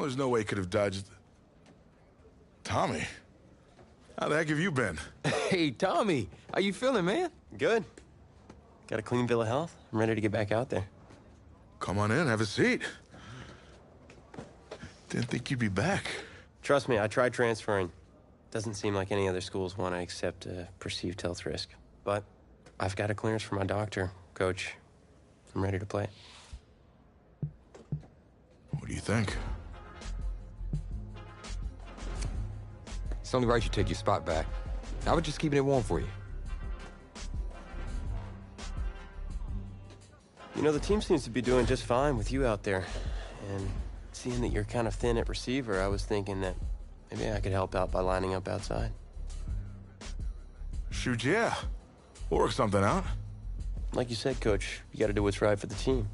Well, there's no way he could have dodged... Tommy, how the heck have you been? Hey, Tommy. How you feeling, man? Good. Got a clean bill of health. I'm ready to get back out there. Come on in, have a seat. Didn't think you'd be back. Trust me, I tried transferring. Doesn't seem like any other schools want to accept a perceived health risk. But I've got a clearance from my doctor, Coach. I'm ready to play. What do you think? It's only right you take your spot back. I was just keeping it warm for you. You know, the team seems to be doing just fine with you out there. And seeing that you're kind of thin at receiver, I was thinking that maybe I could help out by lining up outside. Shoot, yeah. We'll work something out. Like you said, Coach, you got to do what's right for the team.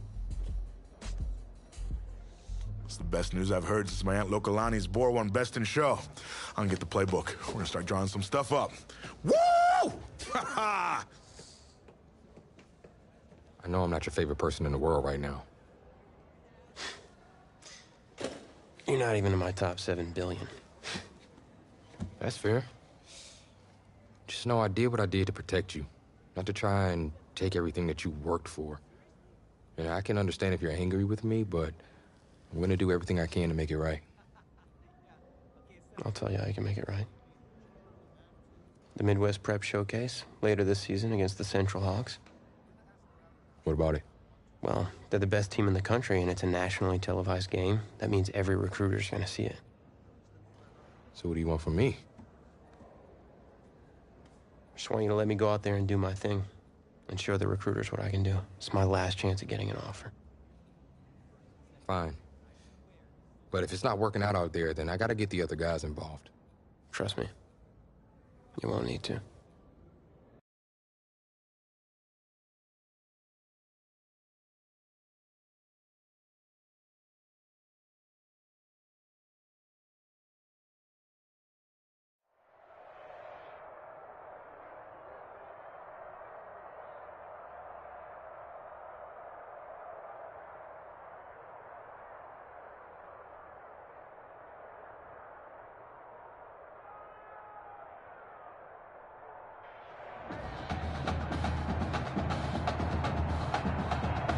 It's the best news I've heard since my Aunt Lokalani's Boar won Best in Show. I'm gonna get the playbook. We're gonna start drawing some stuff up. Woo! Ha-ha! I know I'm not your favorite person in the world right now. You're not even in my top 7 billion. That's fair. Just know I did what I did to protect you. Not to try and take everything that you worked for. And I can understand if you're angry with me, but I'm gonna do everything I can to make it right. I'll tell you how you can make it right. The Midwest Prep Showcase, later this season against the Central Hawks. What about it? Well, they're the best team in the country, and it's a nationally televised game. That means every recruiter's gonna see it. So what do you want from me? Just want you to let me go out there and do my thing and show the recruiters what I can do. It's my last chance at getting an offer. Fine. But if it's not working out there, then I gotta get the other guys involved. Trust me. You won't need to.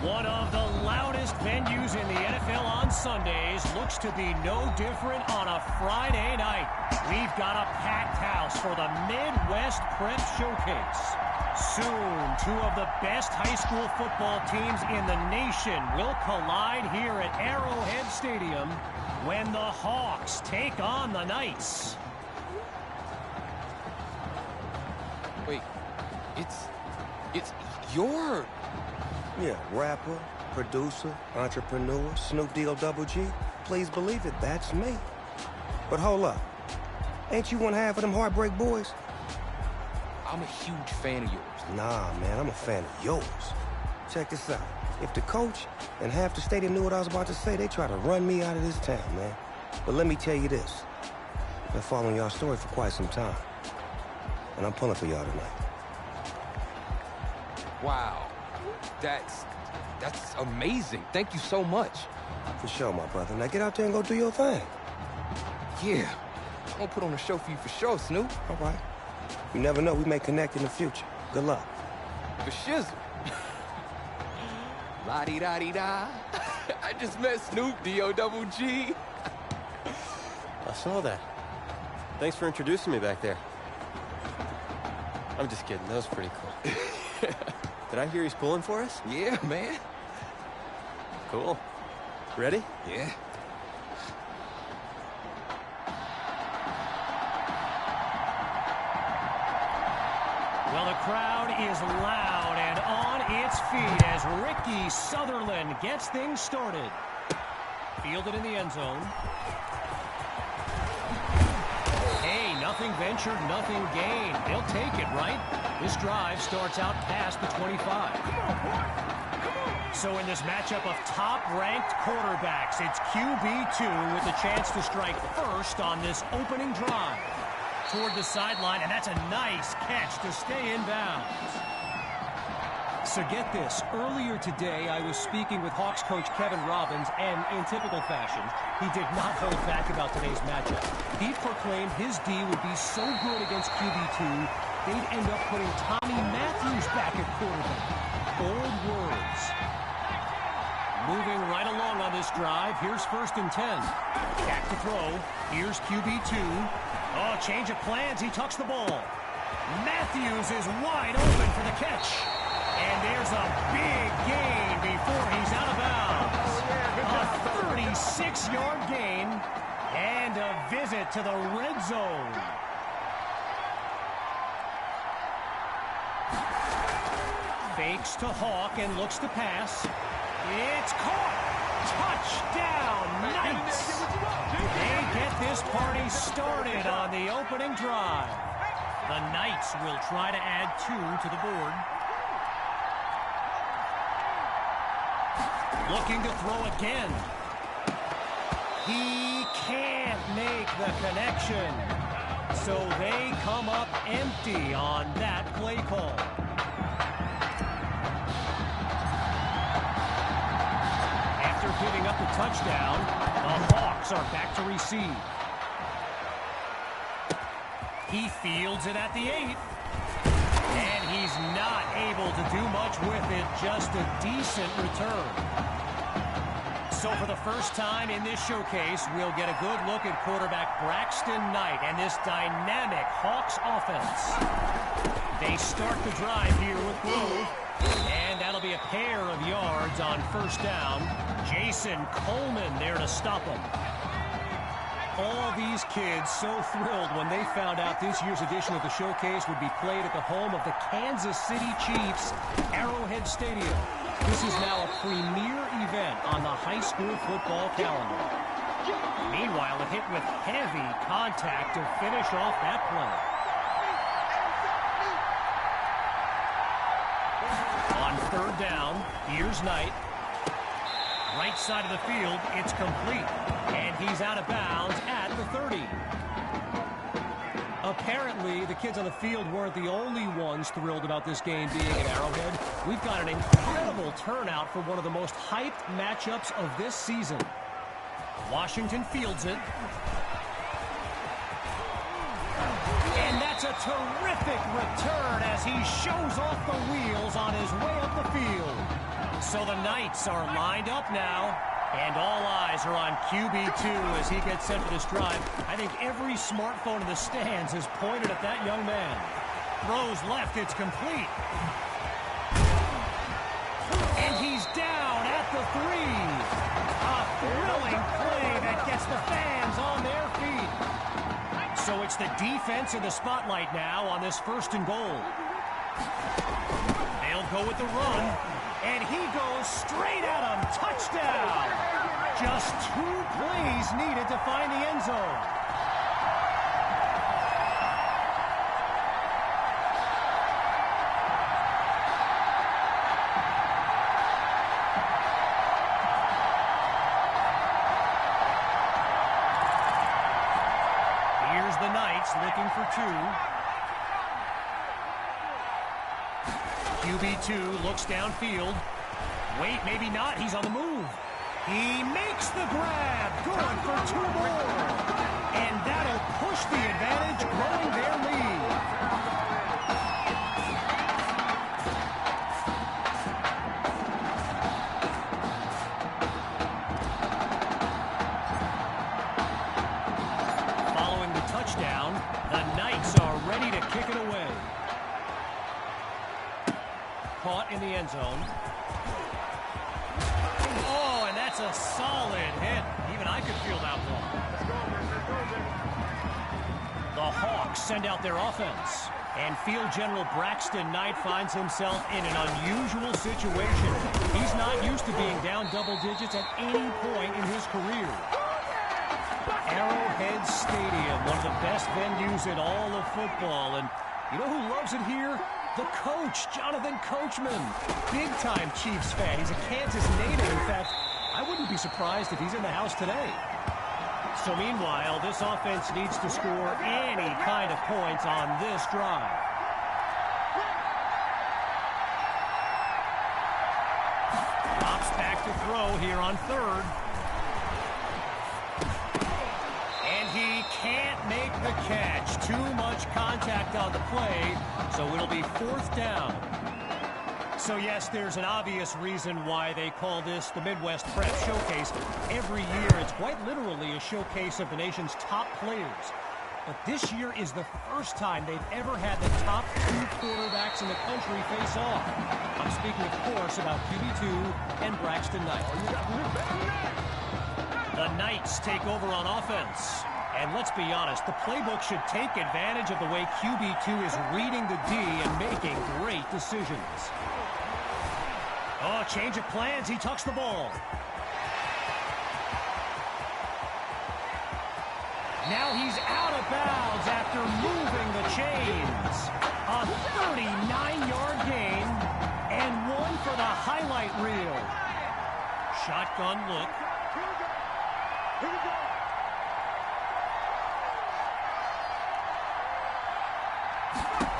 One of the loudest venues in the NFL on Sundays looks to be no different on a Friday night. We've got a packed house for the Midwest Prep Showcase. Soon, 2 of the best high school football teams in the nation will collide here at Arrowhead Stadium when the Hawks take on the Knights. Wait, it's your... Yeah, rapper, producer, entrepreneur, Snoop D-O-double-G. Please believe it, that's me. But hold up. Ain't you one half of them Heartbreak Boys? I'm a huge fan of yours. Nah, man, I'm a fan of yours. Check this out. If the coach and half the stadium knew what I was about to say, they try to run me out of this town, man. But let me tell you this. I've been following y'all story for quite some time. And I'm pulling for y'all tonight. Wow. That's amazing. Thank you so much. For sure, my brother. Now get out there and go do your thing. Yeah. I'm gonna put on a show for you for sure, Snoop. All right. You never know. We may connect in the future. Good luck. For shizzle. La-di-da-di-da. I just met Snoop D-O-double-G. I saw that. Thanks for introducing me back there. I'm just kidding. That was pretty cool. Did I hear he's pulling for us? Yeah, man. Cool. Ready? Yeah. Well, the crowd is loud and on its feet as Ricky Sutherland gets things started. Fielded in the end zone. Hey, nothing ventured, nothing gained. They'll take it, right? This drive starts out past the 25. So in this matchup of top-ranked quarterbacks, it's QB2 with a chance to strike first on this opening drive. Toward the sideline, and that's a nice catch to stay in bounds. So get this, earlier today I was speaking with Hawks coach Kevin Robbins, and in typical fashion, he did not hold back about today's matchup. He proclaimed his D would be so good against QB2, they'd end up putting Tommy Matthews back at quarterback. Bold words. Moving right along on this drive, here's 1st and 10. Back to throw, here's QB2. Oh, change of plans, he tucks the ball. Matthews is wide open for the catch. And there's a big gain before he's out of bounds. A 36-yard gain and a visit to the red zone. Fakes to Hawk and looks to pass. It's caught. Touchdown, Knights. They get this party started on the opening drive. The Knights will try to add 2 to the board. Looking to throw again. He can't make the connection. So they come up empty on that play call. After giving up the touchdown, the Hawks are back to receive. He fields it at the 8. And he's not able to do much with it, just a decent return. So for the first time in this showcase, we'll get a good look at quarterback Braxton Knight and this dynamic Hawks offense. They start the drive here with Grove, and that'll be a pair of yards on 1st down. Jason Coleman there to stop him. All these kids so thrilled when they found out this year's edition of the showcase would be played at the home of the Kansas City Chiefs, Arrowhead Stadium. This is now a premier event on the high school football calendar. Meanwhile, it hit with heavy contact to finish off that play. On 3rd down, here's Knight. Right side of the field, it's complete. And he's out of bounds at the 30. Apparently, the kids on the field weren't the only ones thrilled about this game being at Arrowhead. We've got an incredible turnout for one of the most hyped matchups of this season. Washington fields it. And that's a terrific return as he shows off the wheels on his way up the field. So the Knights are lined up now. And all eyes are on QB2 as he gets set for this drive. I think every smartphone in the stands is pointed at that young man. Throws left, it's complete. And he's down at the 3. A thrilling play that gets the fans on their feet. So it's the defense in the spotlight now on this 1st and goal. They'll go with the run. And he goes straight at him. Touchdown. Just 2 plays needed to find the end zone. Here's the Knights looking for 2. QB2 looks downfield. Wait, maybe not. He's on the move. He makes the grab. Good for 2 more. And that'll push the advantage, growing their lead. Following the touchdown, the Knights are ready to kick it away. Caught in the end zone. Oh, and that's a solid hit. Even I could feel that one. The Hawks send out their offense. And field general Braxton Knight finds himself in an unusual situation. He's not used to being down double digits at any point in his career. Arrowhead Stadium, one of the best venues in all of football. And you know who loves it here? The coach, Jonathan Coachman. Big-time Chiefs fan. He's a Kansas native. In fact, I wouldn't be surprised if he's in the house today. So meanwhile, this offense needs to score any kind of points on this drive. throw here on third. And he can't make the catch. Too much contact on the play, so it'll be fourth down. So yes, there's an obvious reason why they call this the Midwest Prep Showcase. Every year, it's quite literally a showcase of the nation's top players. But this year is the first time they've ever had the top 2 quarterbacks in the country face off. I'm speaking, of course, about QB2 and Braxton Knight. The Knights take over on offense. And let's be honest, the playbook should take advantage of the way QB2 is reading the D and making great decisions. Oh, change of plans. He tucks the ball. Now he's out of bounds after moving the chains. A 39-yard gain and one for the highlight reel. Shotgun look.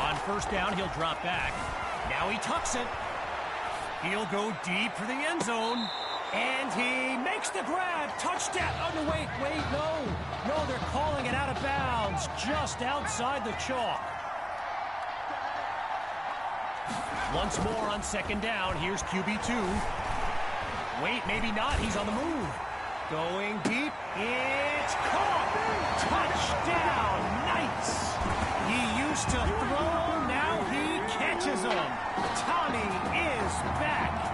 On first down, he'll drop back. Now he tucks it. He'll go deep for the end zone. And he makes the grab. Touchdown. Oh, no, wait, no. No, they're calling it out of bounds. Just outside the chalk. Once more on second down. Here's QB2. Wait, maybe not. He's on the move. Going deep. It's caught. Touchdown, Knights. He used to throw. Now he catches them. Tommy is back.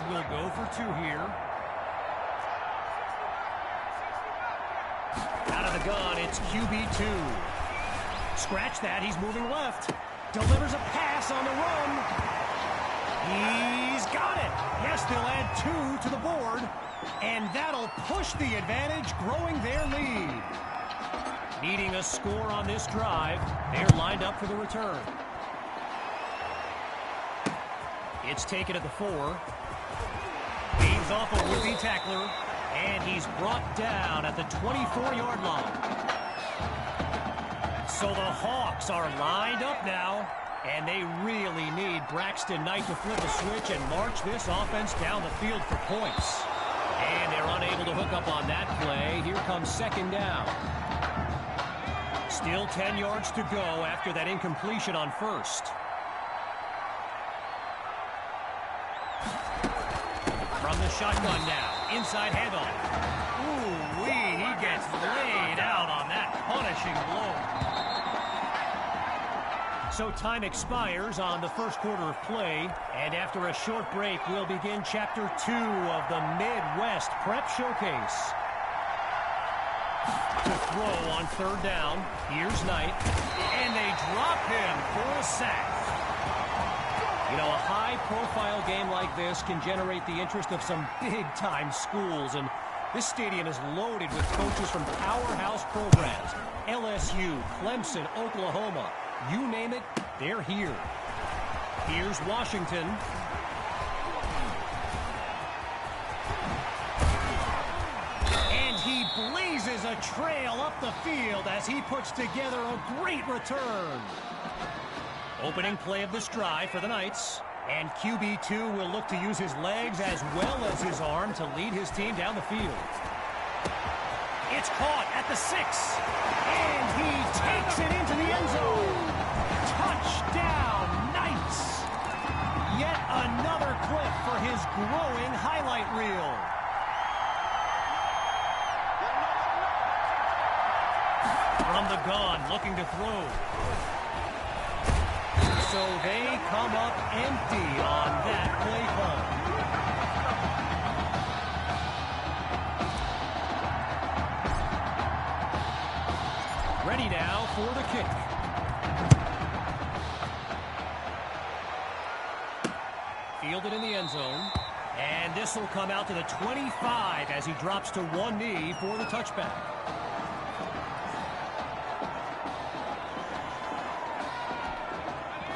Will go for 2 here. Out of the gun, it's QB2. Scratch that, he's moving left. Delivers a pass on the run. He's got it. Yes, they'll add 2 to the board. And that'll push the advantage, growing their lead. Needing a score on this drive, they're lined up for the return. It's taken at the 4. Waves off a would-be tackler, and he's brought down at the 24-yard line. So the Hawks are lined up now, and they really need Braxton Knight to flip a switch and march this offense down the field for points. And they're unable to hook up on that play. Here comes second down. Still 10 yards to go after that incompletion on first. From the shotgun now, inside handoff. Ooh-wee, he gets laid out on that punishing blow. So time expires on the first quarter of play, and after a short break, we'll begin Chapter 2 of the Midwest Prep Showcase. To throw on third down, here's Knight, and they drop him for a sack. You know, a high-profile game like this can generate the interest of some big-time schools, and this stadium is loaded with coaches from powerhouse programs. LSU, Clemson, Oklahoma, you name it, they're here. Here's Washington. And he blazes a trail up the field as he puts together a great return. Opening play of this drive for the Knights. And QB2 will look to use his legs as well as his arm to lead his team down the field. It's caught at the 6. And he takes it into the end zone. Touchdown, Knights. Yet another clip for his growing highlight reel. From the gun, looking to throw. So they come up empty on that play call. Ready now for the kick. Fielded in the end zone. And this will come out to the 25 as he drops to one knee for the touchback.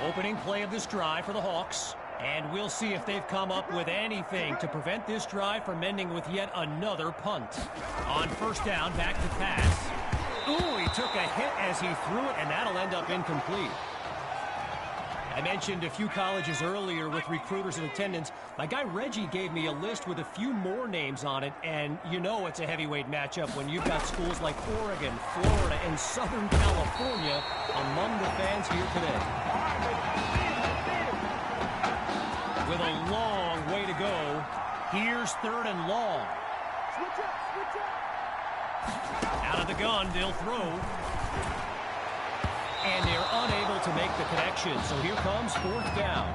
Opening play of this drive for the Hawks. And we'll see if they've come up with anything to prevent this drive from ending with yet another punt. On first down, back to pass. Ooh, he took a hit as he threw it, and that'll end up incomplete. I mentioned a few colleges earlier with recruiters in attendance. My guy Reggie gave me a list with a few more names on it, and you know it's a heavyweight matchup when you've got schools like Oregon, Florida, and Southern California among the fans here today. With a long way to go, here's 3rd and long. Out of the gun, they'll throw. And they're unable to make the connection. So here comes 4th down.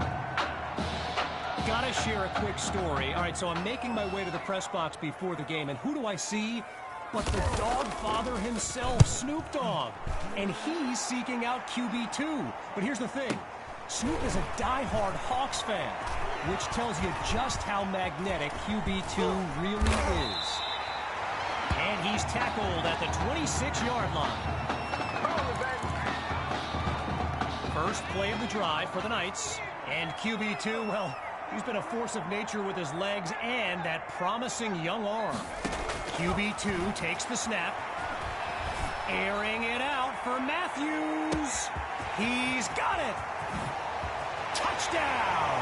Gotta share a quick story. All right, so I'm making my way to the press box before the game, and who do I see but the dog father himself, Snoop Dogg. And he's seeking out QB2. But here's the thing. Snoop is a diehard Hawks fan, which tells you just how magnetic QB2 really is. And he's tackled at the 26-yard line. First play of the drive for the Knights. And QB2, well, he's been a force of nature with his legs and that promising young arm. QB2 takes the snap. Airing it out for Matthews. He's got it. Touchdown!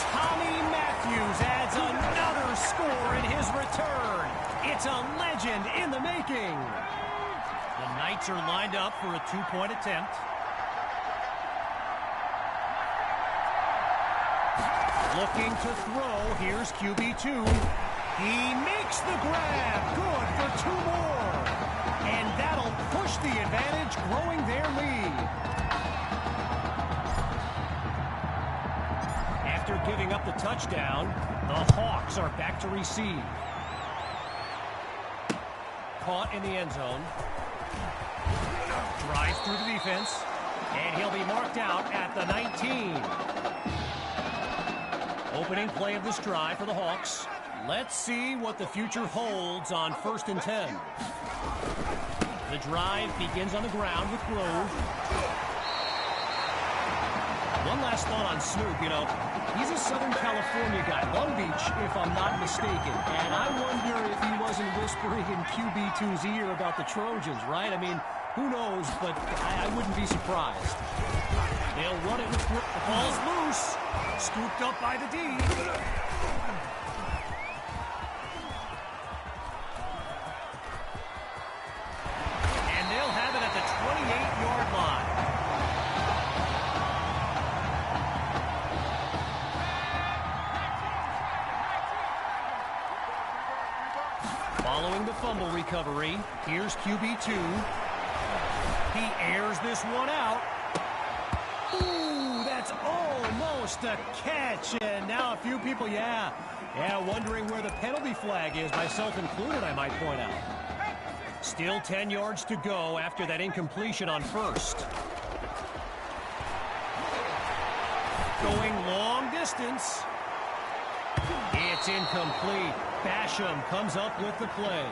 Tommy Matthews adds another score in his return. It's a legend in the making. The Knights are lined up for a 2-point attempt. Looking to throw. Here's QB2. He makes the grab. Good for 2 more. And that'll push the advantage, growing their lead. After giving up the touchdown, the Hawks are back to receive. Caught in the end zone. Drives through the defense. And he'll be marked out at the 19. Opening play of this drive for the Hawks. Let's see what the future holds on 1st and 10. The drive begins on the ground with Grove. One last thought on Snoop. You know, he's a Southern California guy, Long Beach, if I'm not mistaken. And I wonder if he wasn't whispering in QB2's ear about the Trojans, right? I mean, who knows, but I wouldn't be surprised. They'll run it with Grove. The ball's loose. Scooped up by the D. And they'll have it at the 28-yard line. Following the fumble recovery, here's QB2. He airs this one out. Ooh, that's almost a catch. And now a few people, wondering where the penalty flag is, myself included, I might point out. Still 10 yards to go after that incompletion on first. Going long distance. It's incomplete. Basham comes up with the play.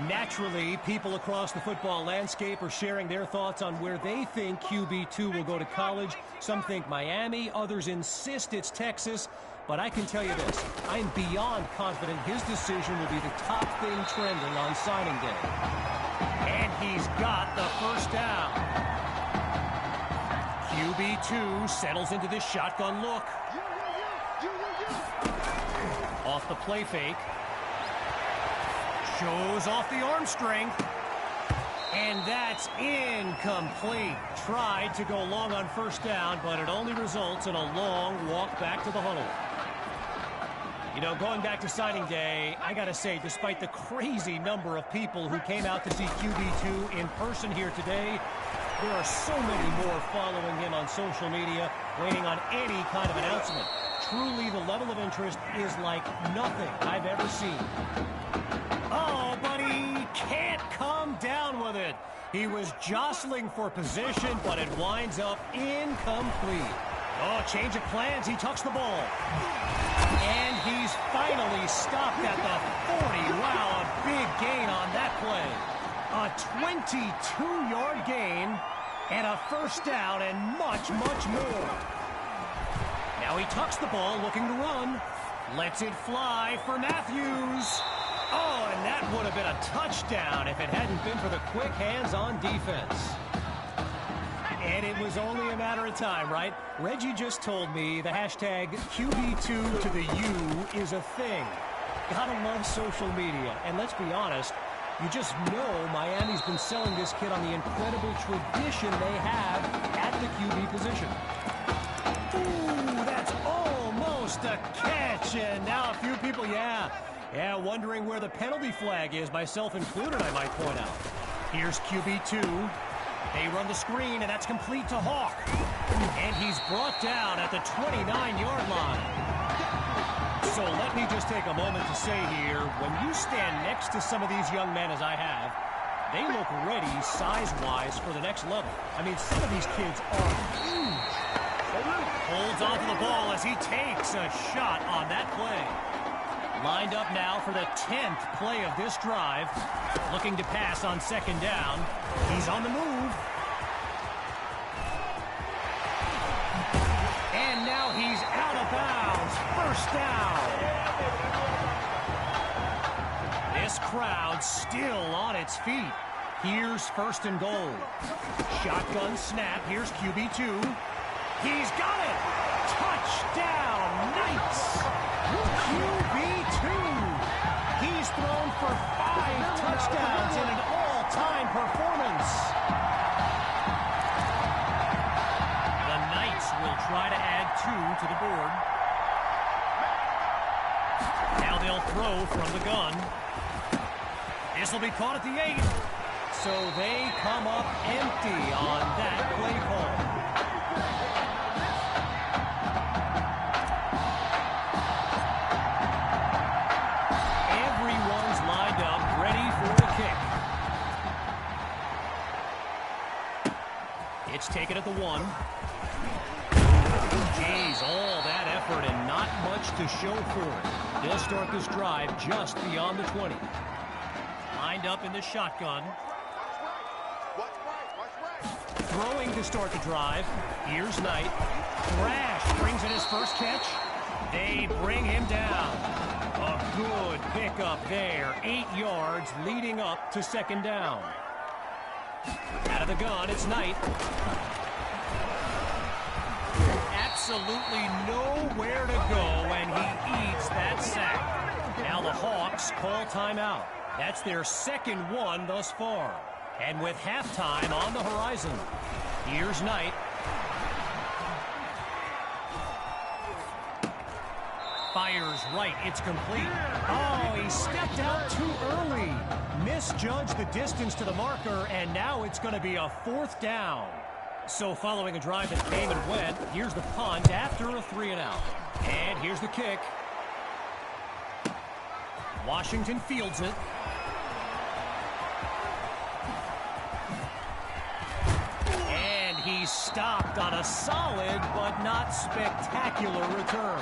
Naturally, people across the football landscape are sharing their thoughts on where they think QB2 will go to college. Some think Miami, others insist it's Texas. But I can tell you this, I'm beyond confident his decision will be the top thing trending on signing day. And he's got the first down. QB2 settles into this shotgun look. Off the play fake. Shows off the arm strength. And that's incomplete. Tried to go long on first down, but it only results in a long walk back to the huddle. You know, going back to signing day, I gotta say, despite the crazy number of people who came out to see QB2 in person here today, there are so many more following him on social media, waiting on any kind of announcement. Truly, the level of interest is like nothing I've ever seen. Oh, but he can't come down with it. He was jostling for position, but it winds up incomplete. Oh, change of plans. He tucks the ball. And he's finally stopped at the 40. Wow, a big gain on that play. A 22-yard gain and a first down and much, much more. Now he tucks the ball, looking to run. Lets it fly for Matthews. Oh, and that would have been a touchdown if it hadn't been for the quick hands on defense. And it was only a matter of time, right? Reggie just told me the hashtag QB2 to the U is a thing. Gotta love social media. And let's be honest, you just know Miami's been selling this kid on the incredible tradition they have at the QB position. Ooh, that's almost a catch. And now a few people, yeah, wondering where the penalty flag is, myself included, I might point out. Here's QB2. They run the screen, and that's complete to Hawk. And he's brought down at the 29-yard line. So let me just take a moment to say here, when you stand next to some of these young men, as I have, they look ready size-wise for the next level. I mean, some of these kids are huge. Holds onto the ball as he takes a shot on that play. Lined up now for the 10th play of this drive. Looking to pass on second down. He's on the move. And now he's out of bounds. First down. This crowd still on its feet. Here's first and goal. Shotgun snap. Here's QB2. He's got it. Touchdown, Knights. QB2. He's thrown for 5 touchdowns in an all-time performance. The Knights will try to add 2 to the board. Now they'll throw from the gun. This will be caught at the 8. So they come up empty on that play call. It's taken at the 1. Geez, all that effort and not much to show for it. They'll start this drive just beyond the 20. Lined up in the shotgun. Throwing to start the drive. Here's Knight. Thrash brings in his first catch. They bring him down. A good pickup there. 8 yards leading up to second down. Out of the gun, it's Knight. Absolutely nowhere to go, and he eats that sack. Now the Hawks call timeout. That's their second one thus far. And with halftime on the horizon, here's Knight. Fires right, it's complete. Oh, he stepped out too early. Misjudged the distance to the marker, and now it's going to be a 4th down. So following a drive that came and went, here's the punt after a 3-and-out. And here's the kick. Washington fields it. And he's stopped on a solid but not spectacular return.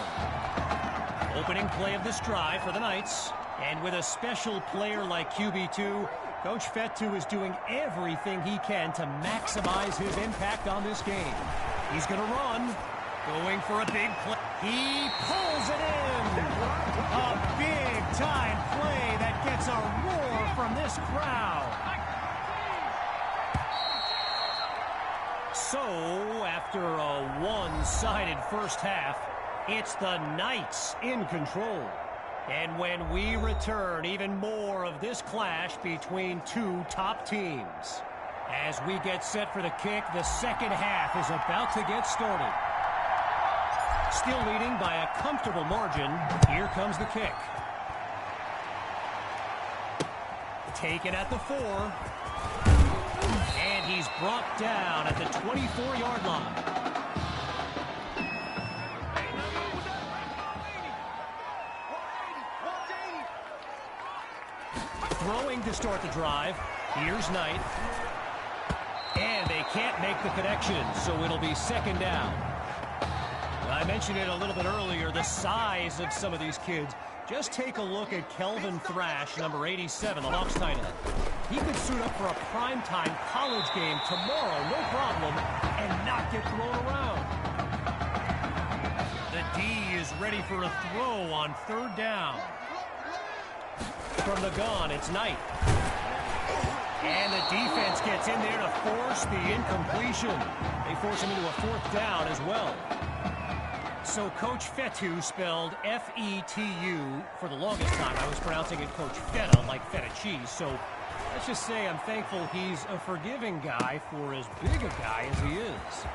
Opening play of this drive for the Knights. And with a special player like QB2, Coach Ep2 is doing everything he can to maximize his impact on this game. He's going to run. Going for a big play. He pulls it in. A big-time play that gets a roar from this crowd. So, after a one-sided first half, it's the Knights in control. And when we return, even more of this clash between two top teams. As we get set for the kick, the second half is about to get started. Still leading by a comfortable margin. Here comes the kick. Taken at the 4. And he's brought down at the 24-yard line. Throwing to start the drive. Here's Knight. And they can't make the connection, so it'll be second down. I mentioned it a little bit earlier, the size of some of these kids. Just take a look at Kelvin Thrash, number 87, the Hawks tight end. He could suit up for a primetime college game tomorrow, no problem, and not get thrown around. The D is ready for a throw on 3rd down. From the gun, it's Knight. And the defense gets in there to force the incompletion. They force him into a 4th down as well. So Coach Fetu, spelled F-E-T-U, for the longest time I was pronouncing it Coach Feta, like feta cheese. So let's just say I'm thankful he's a forgiving guy for as big a guy as he is.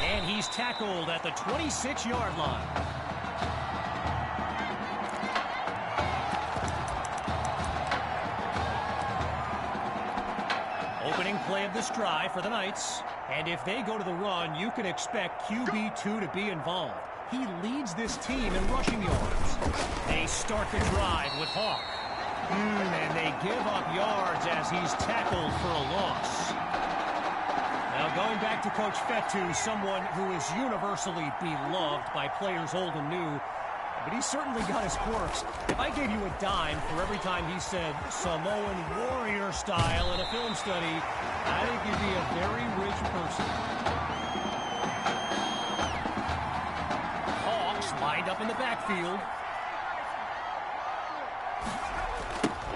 And he's tackled at the 26-yard line. Opening play of this drive for the Knights. And if they go to the run, you can expect QB2 to be involved. He leads this team in rushing yards. They start the drive with Hawk. And they give up yards as he's tackled for a loss. Now going back to Coach Fetu, someone who is universally beloved by players old and new, but he's certainly got his quirks. If I gave you a dime for every time he said Samoan warrior style in a film study, I think you'd be a very rich person. Hawks lined up in the backfield.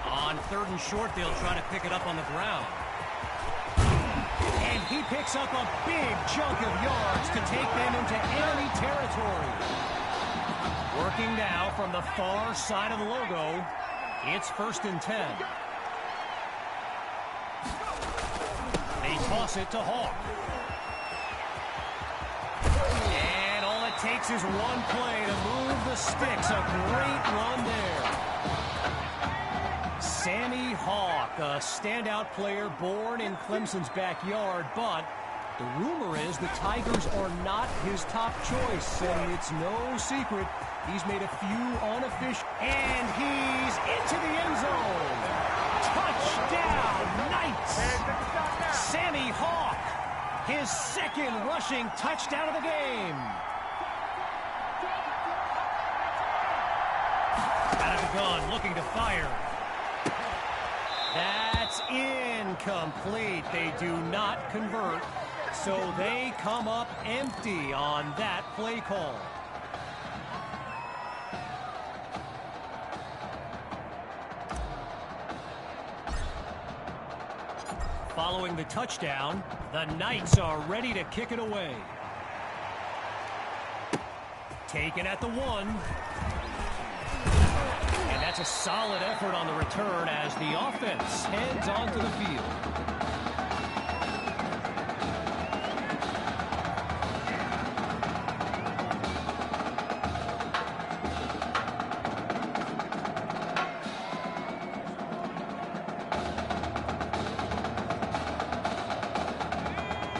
On 3rd and short, they'll try to pick it up on the ground. And he picks up a big chunk of yards to take them into enemy territory. Working now from the far side of the logo. It's 1st and 10. They toss it to Hawk. And all it takes is one play to move the sticks. A great run there. Sammy Hawk, a standout player born in Clemson's backyard, but the rumor is the Tigers are not his top choice, and it's no secret he's made a few unofficial, and he's into the end zone. Touchdown, Knights! Sammy Hawk, his 2nd rushing touchdown of the game. Out of the gun, looking to fire. That's incomplete. They do not convert, so they come up empty on that play call. Following the touchdown, the Knights are ready to kick it away. Taken at the 1. And that's a solid effort on the return as the offense heads onto the field.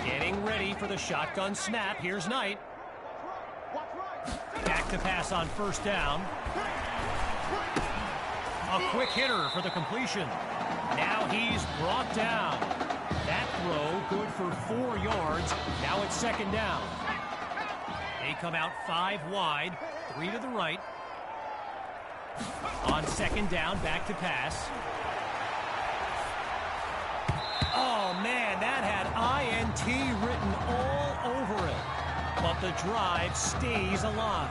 Getting ready for the shotgun snap. Here's Knight. Back to pass on 1st down. A quick hitter for the completion. Now he's brought down. That throw good for 4 yards. Now it's 2nd down. They come out 5 wide, 3 to the right. On 2nd down, back to pass. Oh, man, that had INT written all over it. But the drive stays alive.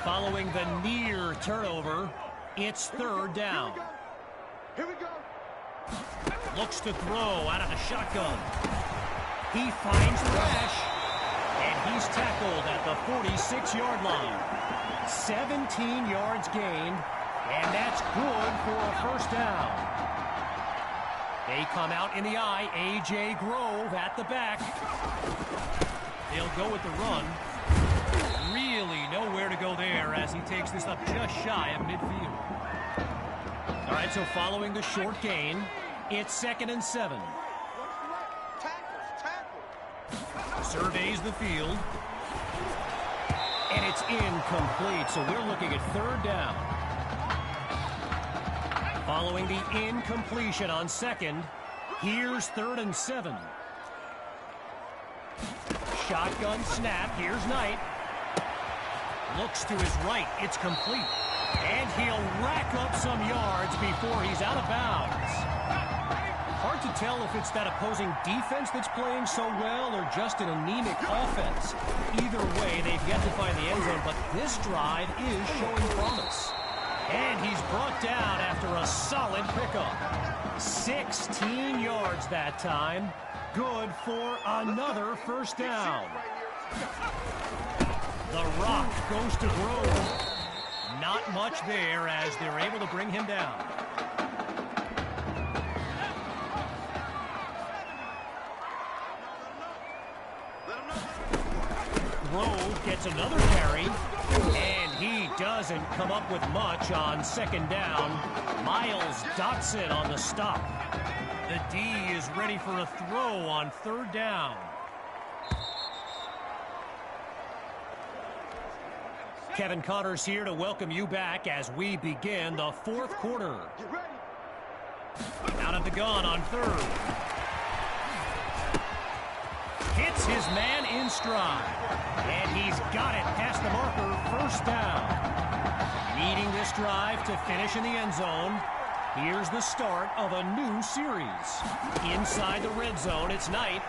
Following the near turnover, it's 3rd down. Here we go. Looks to throw out of the shotgun. He finds Thrash, and he's tackled at the 46-yard line. 17 yards gained, and that's good for a 1st down. They come out in the eye. A.J. Grove at the back. They'll go with the run. Really nowhere to go there as he takes this up just shy of midfield. All right, so following the short gain, it's 2nd and 7. Surveys the field. And it's incomplete, so we're looking at 3rd down. Following the incompletion on 2nd, here's 3rd and 7. Shotgun snap, here's Knight. Looks to his right, it's complete. And he'll rack up some yards before he's out of bounds. Hard to tell if it's that opposing defense that's playing so well or just an anemic offense. Either way, they've yet to find the end zone, but this drive is showing promise. And he's brought down after a solid pickup. 16 yards that time. Good for another first down. The rock goes to Grove. Not much there as they're able to bring him down. Grove gets another carry, and he doesn't come up with much on second down. Miles Dotson on the stop. The D is ready for a throw on third down. Kevin Connors here to welcome you back as we begin the fourth quarter. Out of the gun on third. Hits his man in stride. And he's got it past the marker, first down. Needing this drive to finish in the end zone. Here's the start of a new series. Inside the red zone, it's Knight.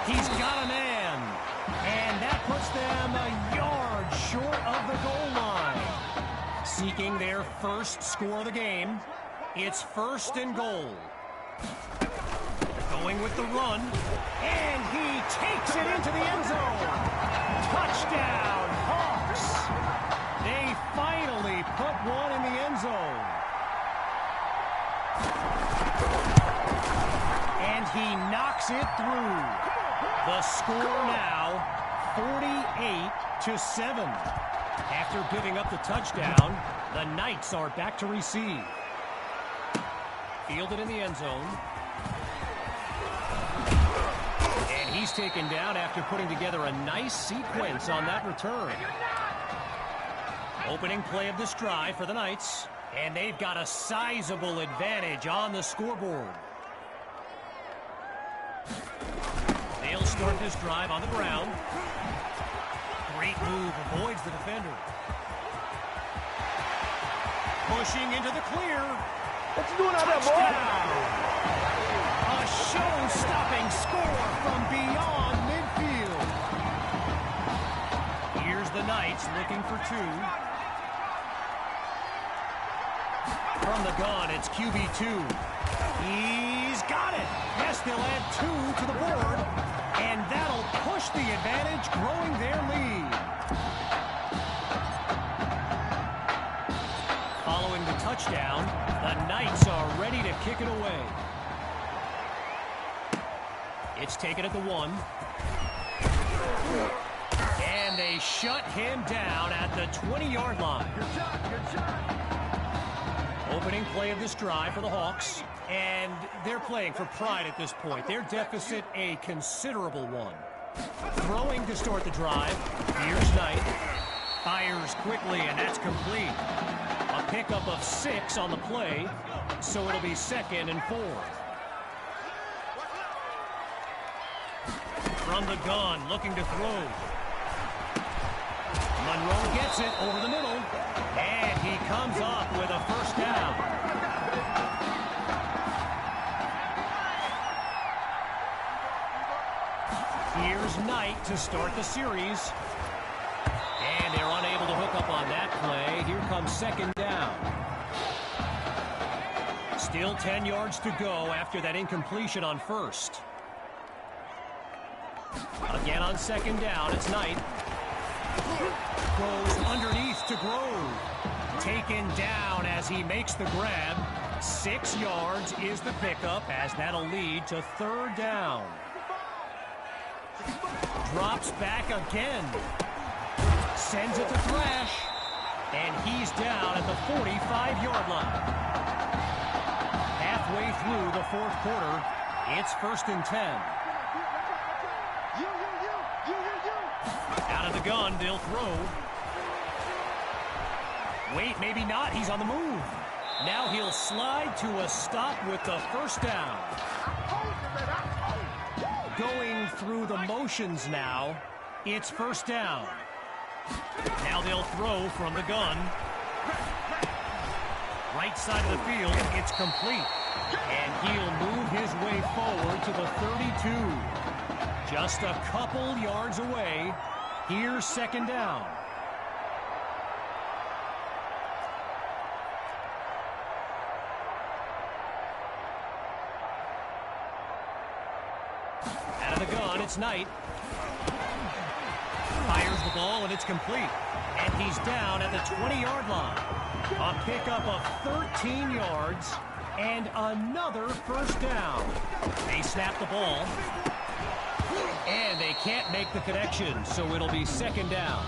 He's got a man. And that puts them a yard short of the goal line. Seeking their first score of the game. It's first and goal. Going with the run. And he takes it into the end zone. Touchdown, Hawks. They finally put one in the end zone. And he knocks it through. The score now, 48-7. After giving up the touchdown, the Knights are back to receive. Fielded in the end zone. And he's taken down after putting together a nice sequence on that return. Opening play of this drive for the Knights. And they've got a sizable advantage on the scoreboard. They'll start this drive on the ground. Great move, avoids the defender. Pushing into the clear. What you doing out there, boy? A show-stopping score from beyond midfield. Here's the Knights looking for two. From the gun, it's QB2. He's got it. Yes, they'll add two to the board. And that'll push the advantage, growing their lead. Following the touchdown, the Knights are ready to kick it away. It's taken at the 1. And they shut him down at the 20-yard line. Opening play of this drive for the Hawks. And they're playing for pride at this point. Their deficit a considerable one. Throwing to start the drive. Here's Knight. Fires quickly, and that's complete. A pickup of 6 on the play, so it'll be 2nd and 4. From the gun, looking to throw. Monroe gets it over the middle, and he comes up with a first down. Here's Knight to start the series. And they're unable to hook up on that play. Here comes 2nd down. Still 10 yards to go after that incompletion on first. Again on 2nd down, it's Knight. Goes underneath to Grove. Taken down as he makes the grab. 6 yards is the pickup as that'll lead to 3rd down. Drops back again. Sends it to Thrash. And he's down at the 45-yard line. Halfway through the 4th quarter, it's 1st and 10. Out of the gun, they'll throw. Wait, maybe not. He's on the move. Now he'll slide to a stop with the first down. Going through the motions now. It's 1st down. Now they'll throw from the gun. Right side of the field, it's complete. And he'll move his way forward to the 32. Just a couple yards away. Here's second down. Out of the gun, it's Knight. Fires the ball, and it's complete. And he's down at the 20-yard line. A pickup of 13 yards and another first down. They snap the ball. And they can't make the connection, so it'll be second down.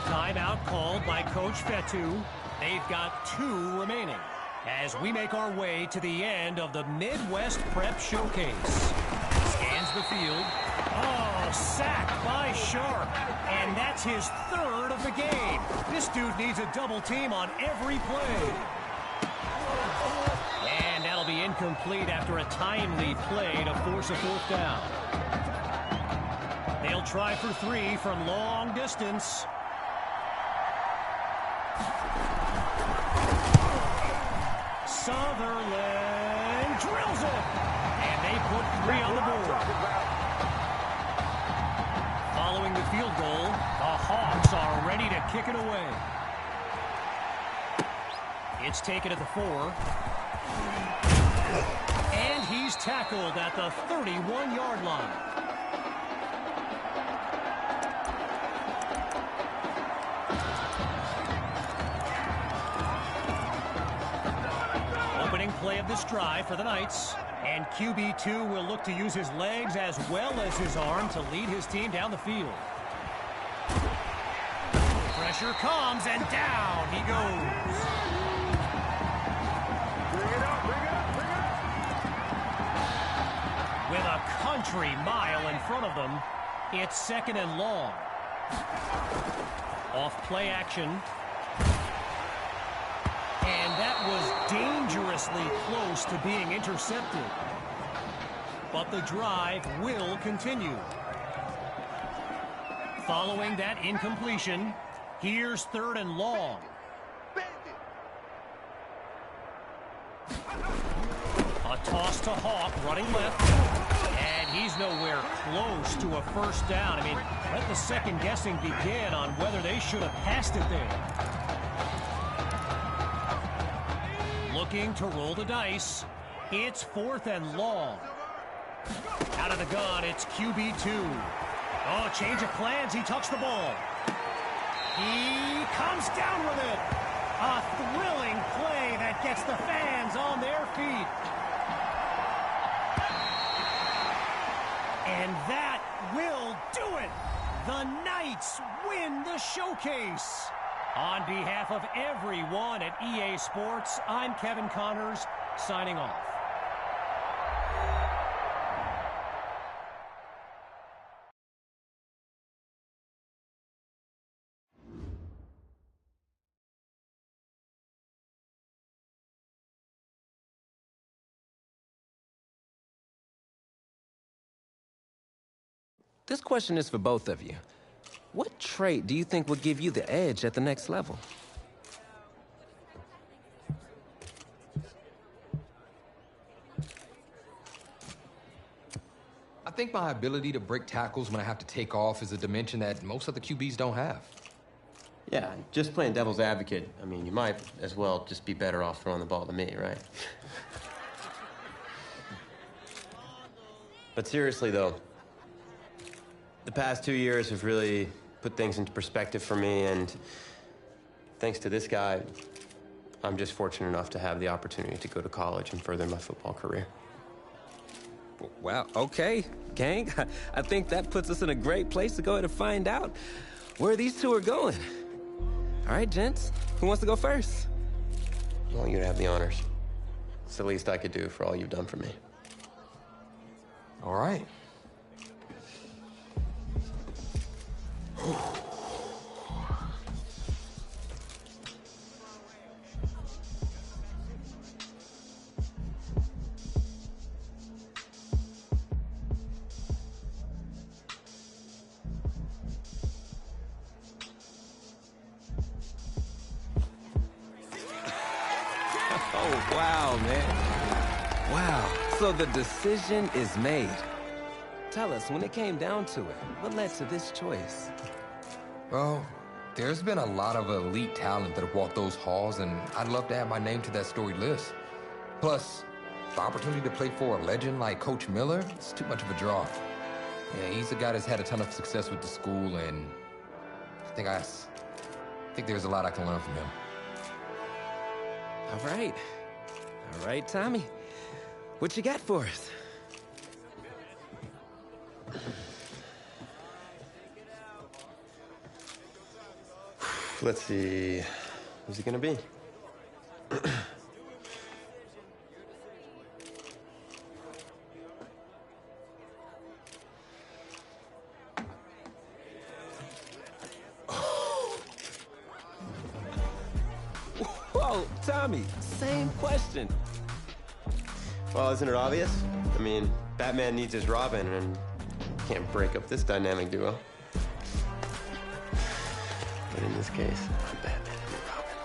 Timeout called by Coach Ep2. They've got 2 remaining as we make our way to the end of the Midwest Prep Showcase. Scans the field. Oh, sacked by Sharp. And that's his 3rd of the game. This dude needs a double team on every play. And that'll be incomplete after a timely play to force a 4th down. They'll try for 3 from long distance. Sutherland drills it. And they put 3 on the board. Following the field goal, the Hawks are ready to kick it away. It's taken at the 4. And he's tackled at the 31-yard line. Opening play of this drive for the Knights. And QB2 will look to use his legs as well as his arm to lead his team down the field. Pressure comes, and down he goes. Bring it up, bring it up, bring it up. With a country mile in front of them, it's second and long. Off play action. And that was dangerously close to being intercepted. But the drive will continue. Following that incompletion, here's 3rd and long. A toss to Hawk, running left. And he's nowhere close to a first down. I mean, let the second guessing begin on whether they should have passed it there. Looking to roll the dice. It's 4th and long. Out of the gun, it's QB2. Oh, change of plans. He tucks the ball. He comes down with it. A thrilling play that gets the fans on their feet. And that will do it. The Knights win the showcase. On behalf of everyone at EA Sports, I'm Kevin Connors, signing off. This question is for both of you. What trait do you think will give you the edge at the next level? I think my ability to break tackles when I have to take off is a dimension that most other QBs don't have. Yeah, just playing devil's advocate. I mean, you might as well just be better off throwing the ball to me, right? But seriously, though, the past 2 years have really put things into perspective for me, and thanks to this guy, I'm just fortunate enough to have the opportunity to go to college and further my football career. Well, okay, gang. I think that puts us in a great place to go ahead and find out where these two are going. All right, gents, who wants to go first? I want you to have the honors. It's the least I could do for all you've done for me. All right. Oh, wow, man. So the decision is made. Tell us, when it came down to it, what led to this choice? Well, there's been a lot of elite talent that have walked those halls, and I'd love to add my name to that storied list. Plus, the opportunity to play for a legend like Coach Miller, it's too much of a draw. Yeah, he's a guy that's had a ton of success with the school, and I think there's a lot I can learn from him. All right. All right, Tommy. What you got for us? Let's see. Who's it gonna be? Whoa, Tommy, same question. Well, isn't it obvious? I mean, Batman needs his Robin, and can't break up this dynamic duo. But in this case, I'm Batman and you're Robin.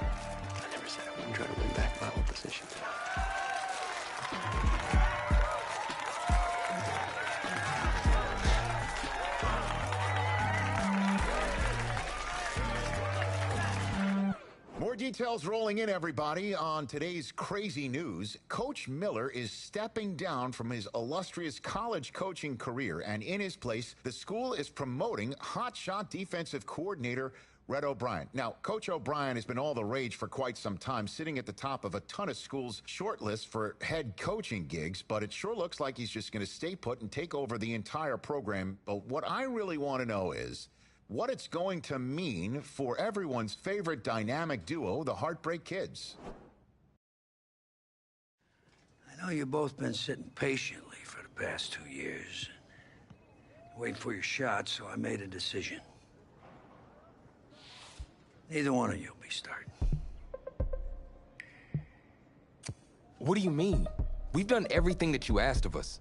I never said I wouldn't try to win back my old position. More details rolling in, everybody. On today's crazy news, Coach Miller is stepping down from his illustrious college coaching career, and in his place, the school is promoting hotshot defensive coordinator Red O'Brien. Now, Coach O'Brien has been all the rage for quite some time, sitting at the top of a ton of schools' shortlists for head coaching gigs, but it sure looks like he's just going to stay put and take over the entire program. But what I really want to know is what it's going to mean for everyone's favorite dynamic duo, the Heartbreak Kids. I know you've both been sitting patiently for the past 2 years, waiting for your shot, so I made a decision. Neither one of you will be starting. What do you mean? We've done everything that you asked of us.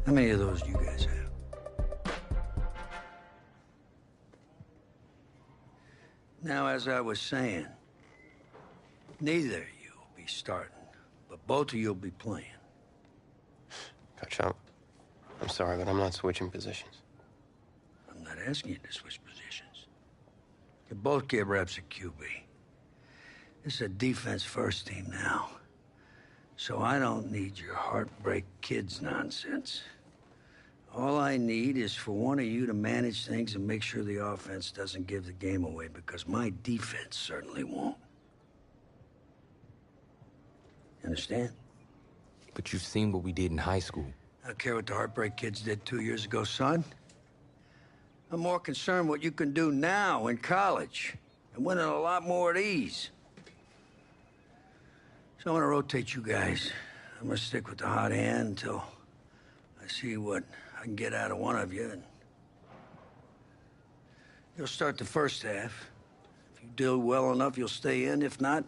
How many of those do you guys have? Now, as I was saying, neither of you will be starting, but both of you will be playing. Coach, I'm sorry, but I'm not switching positions. I'm not asking you to switch positions. You both get reps at QB. This is a defense-first team now, so I don't need your Heartbreak Kids nonsense. All I need is for one of you to manage things and make sure the offense doesn't give the game away, because my defense certainly won't. Understand? But you've seen what we did in high school. I don't care what the Heartbreak Kids did 2 years ago, son. I'm more concerned what you can do now in college and winning a lot more at ease. So I'm gonna rotate you guys. I'm gonna stick with the hot hand until I see what I can get out of one of you. And you'll start the first half. If you do well enough, you'll stay in. If not,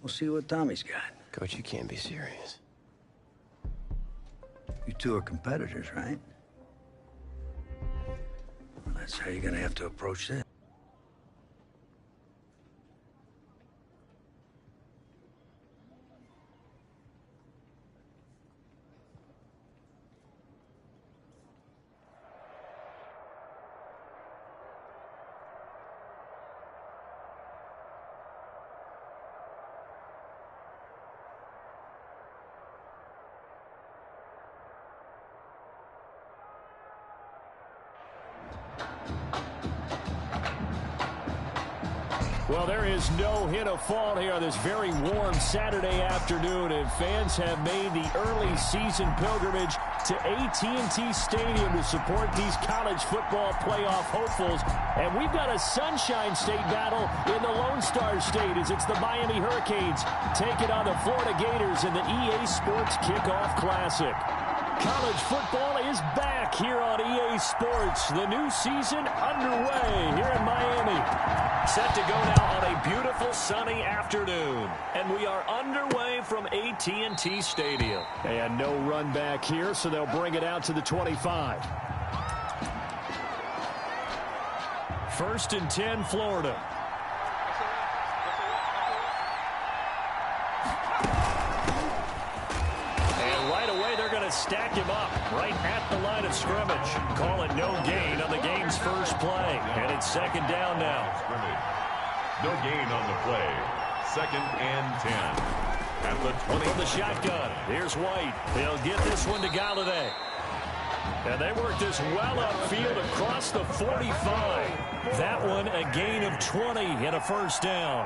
we'll see what Tommy's got. Coach, you can't be serious. You two are competitors, right? Well, that's how you're gonna have to approach this. Well, there is no hint of fall here on this very warm Saturday afternoon, and fans have made the early season pilgrimage to AT&T Stadium to support these college football playoff hopefuls. And we've got a Sunshine State battle in the Lone Star State as it's the Miami Hurricanes taking on the Florida Gators in the EA Sports Kickoff Classic. College football is back here on EA Sports. The new season underway here in Miami. Set to go now on a beautiful sunny afternoon. And we are underway from AT&T Stadium. And no run back here, so they'll bring it out to the 25. 1st and 10, Florida. Stack him up right at the line of scrimmage. Call it no gain on the game's first play. And it's 2nd down now. No gain on the play. 2nd and 10. At the 20. From the shotgun, here's White. They'll get this one to Galladay. And they work this well upfield across the 45. That one a gain of 20 and a 1st down.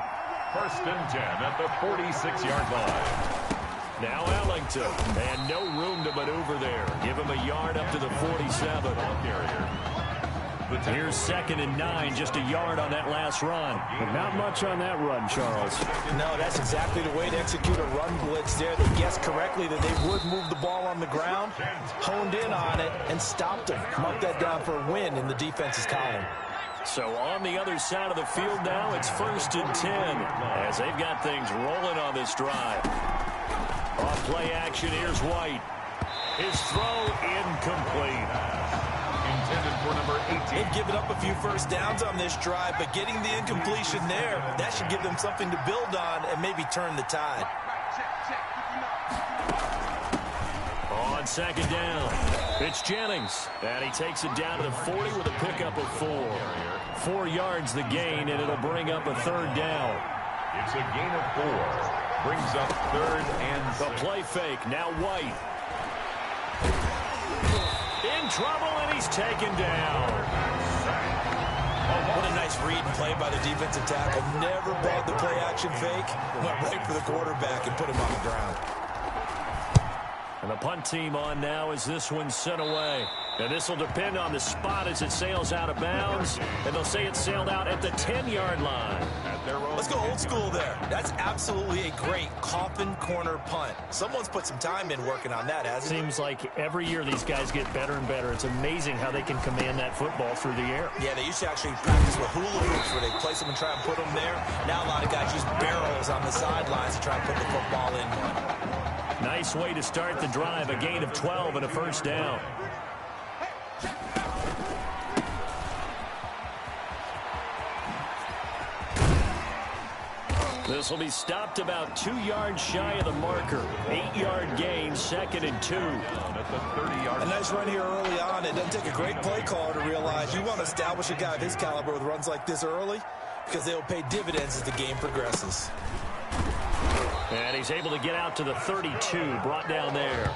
1st and 10 at the 46-yard line. Now Ellington, and no room to maneuver there. Give him a yard up to the 47. Here's 2nd and 9, just a yard on that last run. But not much on that run, Charles. No, that's exactly the way to execute a run blitz there. They guessed correctly that they would move the ball on the ground, honed in on it, and stopped them. Mark that down for a win in the defense's column. So on the other side of the field now, it's 1st and 10, as they've got things rolling on this drive. Off play action, here's White. His throw incomplete. Intended for number 18. They've given up a few 1st downs on this drive, but getting the incompletion there, that should give them something to build on and maybe turn the tide. On 2nd down, it's Jennings. And he takes it down to the 40 with a pickup of 4. 4 yards the gain, and it'll bring up a 3rd down. It's a gain of 4. Brings up 3rd and 6. The play fake, now White. In trouble, and he's taken down. What a nice read and play by the defensive tackle. Never bought the play action fake. Went right for the quarterback and put him on the ground. And the punt team on now as this one's sent away. And this will depend on the spot as it sails out of bounds. And they'll say it sailed out at the 10-yard line. Let's go old school there. That's absolutely a great coffin corner punt. Someone's put some time in working on that, hasn't it? Seems like every year these guys get better and better. It's amazing how they can command that football through the air. Yeah, they used to actually practice with hula hoops where they place them and try and put them there. Now a lot of guys use barrels on the sidelines to try and put the football in one. Nice way to start the drive. A gain of 12 and a 1st down. This will be stopped about 2 yards shy of the marker. 8-yard gain, 2nd and 2. A nice run here early on. It doesn't take a great play caller to realize you want to establish a guy of his caliber with runs like this early because they'll pay dividends as the game progresses. And he's able to get out to the 32, brought down there.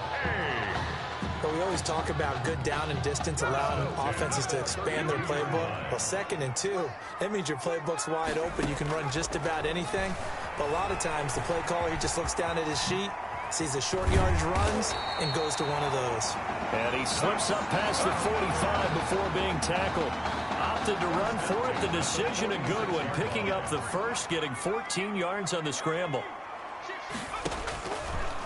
But we always talk about good down and distance, allowing offenses to expand their playbook. Well, 2nd and 2, that means your playbook's wide open. You can run just about anything. But a lot of times, the play caller, he just looks down at his sheet, sees the short yardage runs, and goes to one of those. And he slips up past the 45 before being tackled. Opted to run for it. The decision a good one. Picking up the 1st, getting 14 yards on the scramble.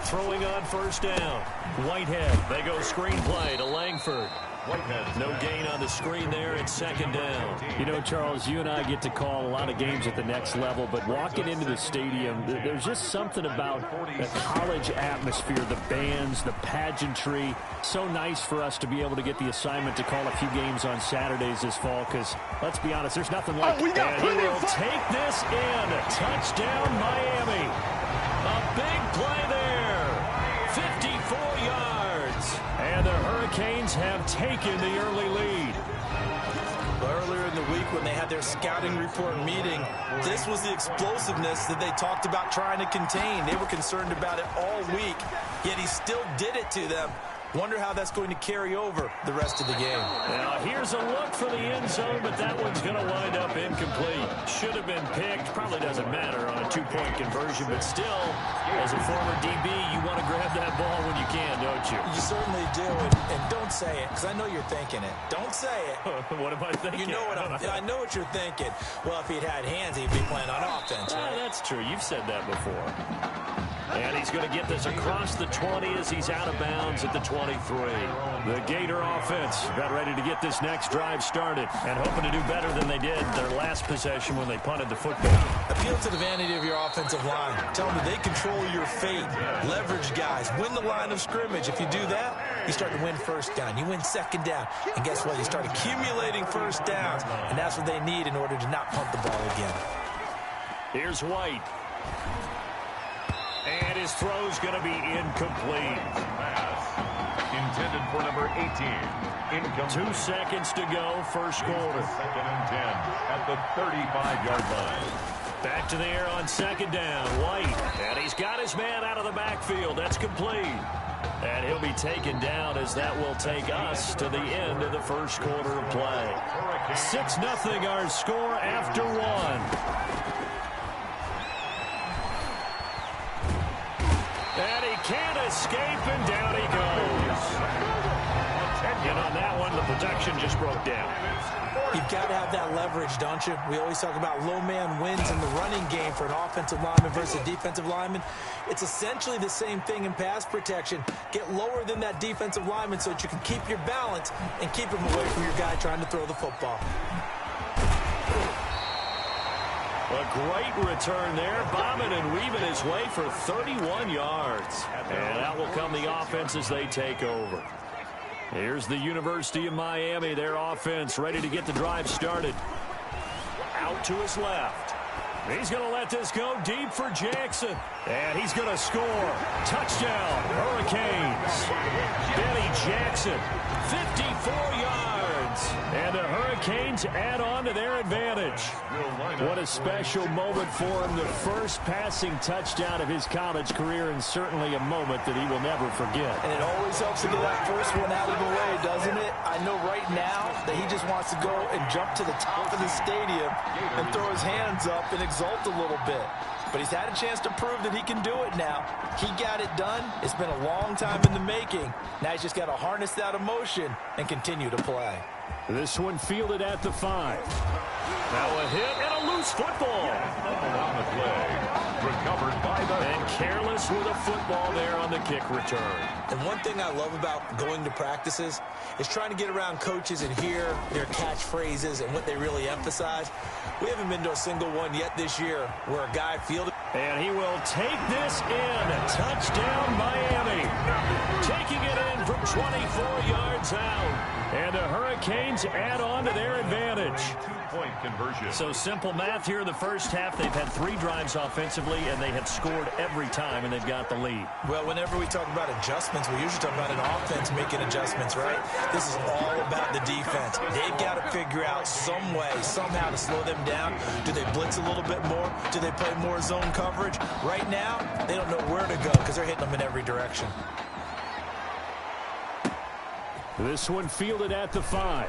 Throwing on 1st down. Whitehead. They go screenplay to Langford. Whitehead. No gain on the screen there. It's 2nd down. You know, Charles, you and I get to call a lot of games at the next level, but walking into the stadium, there's just something about the college atmosphere, the bands, the pageantry. So nice for us to be able to get the assignment to call a few games on Saturdays this fall, because let's be honest, there's nothing like it. And he will take this in. Touchdown, Miami. A big play there. 54 yards. And the Hurricanes have taken the early lead. Earlier in the week when they had their scouting report meeting, this was the explosiveness that they talked about trying to contain. They were concerned about it all week, yet he still did it to them. Wonder how that's going to carry over the rest of the game. Now, here's a look for the end zone, but that one's going to wind up incomplete. Should have been picked. Probably doesn't matter on a 2-point conversion, but still, as a former DB, you want to grab that ball when you can, don't you? You certainly do, and don't say it, because I know you're thinking it. Don't say it. What am I thinking? You know what I know what you're thinking. Well, if he'd had hands, he'd be playing on offense, right? That's true. You've said that before. And he's going to get this across the 20 as he's out of bounds at the 23. The Gator offense got ready to get this next drive started and hoping to do better than they did their last possession when they punted the football. Appeal to the vanity of your offensive line. Tell them that they control your fate. Leverage guys. Win the line of scrimmage. If you do that, you start to win first down. You win second down. And guess what? You start accumulating first downs. And that's what they need in order to not punt the ball again. Here's White. And his throw's going to be incomplete. Pass. Intended for number 18. Incomplete. 2 seconds to go, first quarter. Second and 10 at the 35-yard line. Back to the air on second down. White. And he's got his man out of the backfield. That's complete. And he'll be taken down as that will take us to the end of the first quarter of play. 6-0 our score after one. And he can't escape, and down he goes. And on that one, the protection just broke down. You've got to have that leverage, don't you? We always talk about low man wins in the running game for an offensive lineman versus a defensive lineman. It's essentially the same thing in pass protection. Get lower than that defensive lineman so that you can keep your balance and keep him away from your guy trying to throw the football. A great return there, bobbing and weaving his way for 31 yards. And out will come the offense as they take over. Here's the University of Miami, their offense ready to get the drive started. Out to his left. He's going to let this go deep for Jackson. And he's going to score. Touchdown, Hurricanes. Benny Jackson, 54 yards. And the Hurricanes add on to their advantage. What a special moment for him. The first passing touchdown of his college career, and certainly a moment that he will never forget. And it always helps to get that first one out of the way, doesn't it? I know right now that he just wants to go and jump to the top of the stadium and throw his hands up and exult a little bit. But he's had a chance to prove that he can do it now. He got it done. It's been a long time in the making. Now he's just got to harness that emotion and continue to play. This one fielded at the 5. Now a hit and a loose football. On the play. Recovered by the... And careless with a football there on the kick return. And one thing I love about going to practices is trying to get around coaches and hear their catchphrases and what they really emphasize. We haven't been to a single one yet this year where a guy fielded. And he will take this in. Touchdown, Miami. Taking it in from 24 yards out. And the Hurricanes add on to their advantage. 2-point conversion. So simple math here in the first half. They've had 3 drives offensively, and they have scored every time, and they've got the lead. Well, whenever we talk about adjustments, we usually talk about an offense making adjustments, right? This is all about the defense. They've got to figure out some way, somehow to slow them down. Do they blitz a little bit more? Do they play more zone coverage? Right now, they don't know where to go because they're hitting them in every direction. This one fielded at the 5.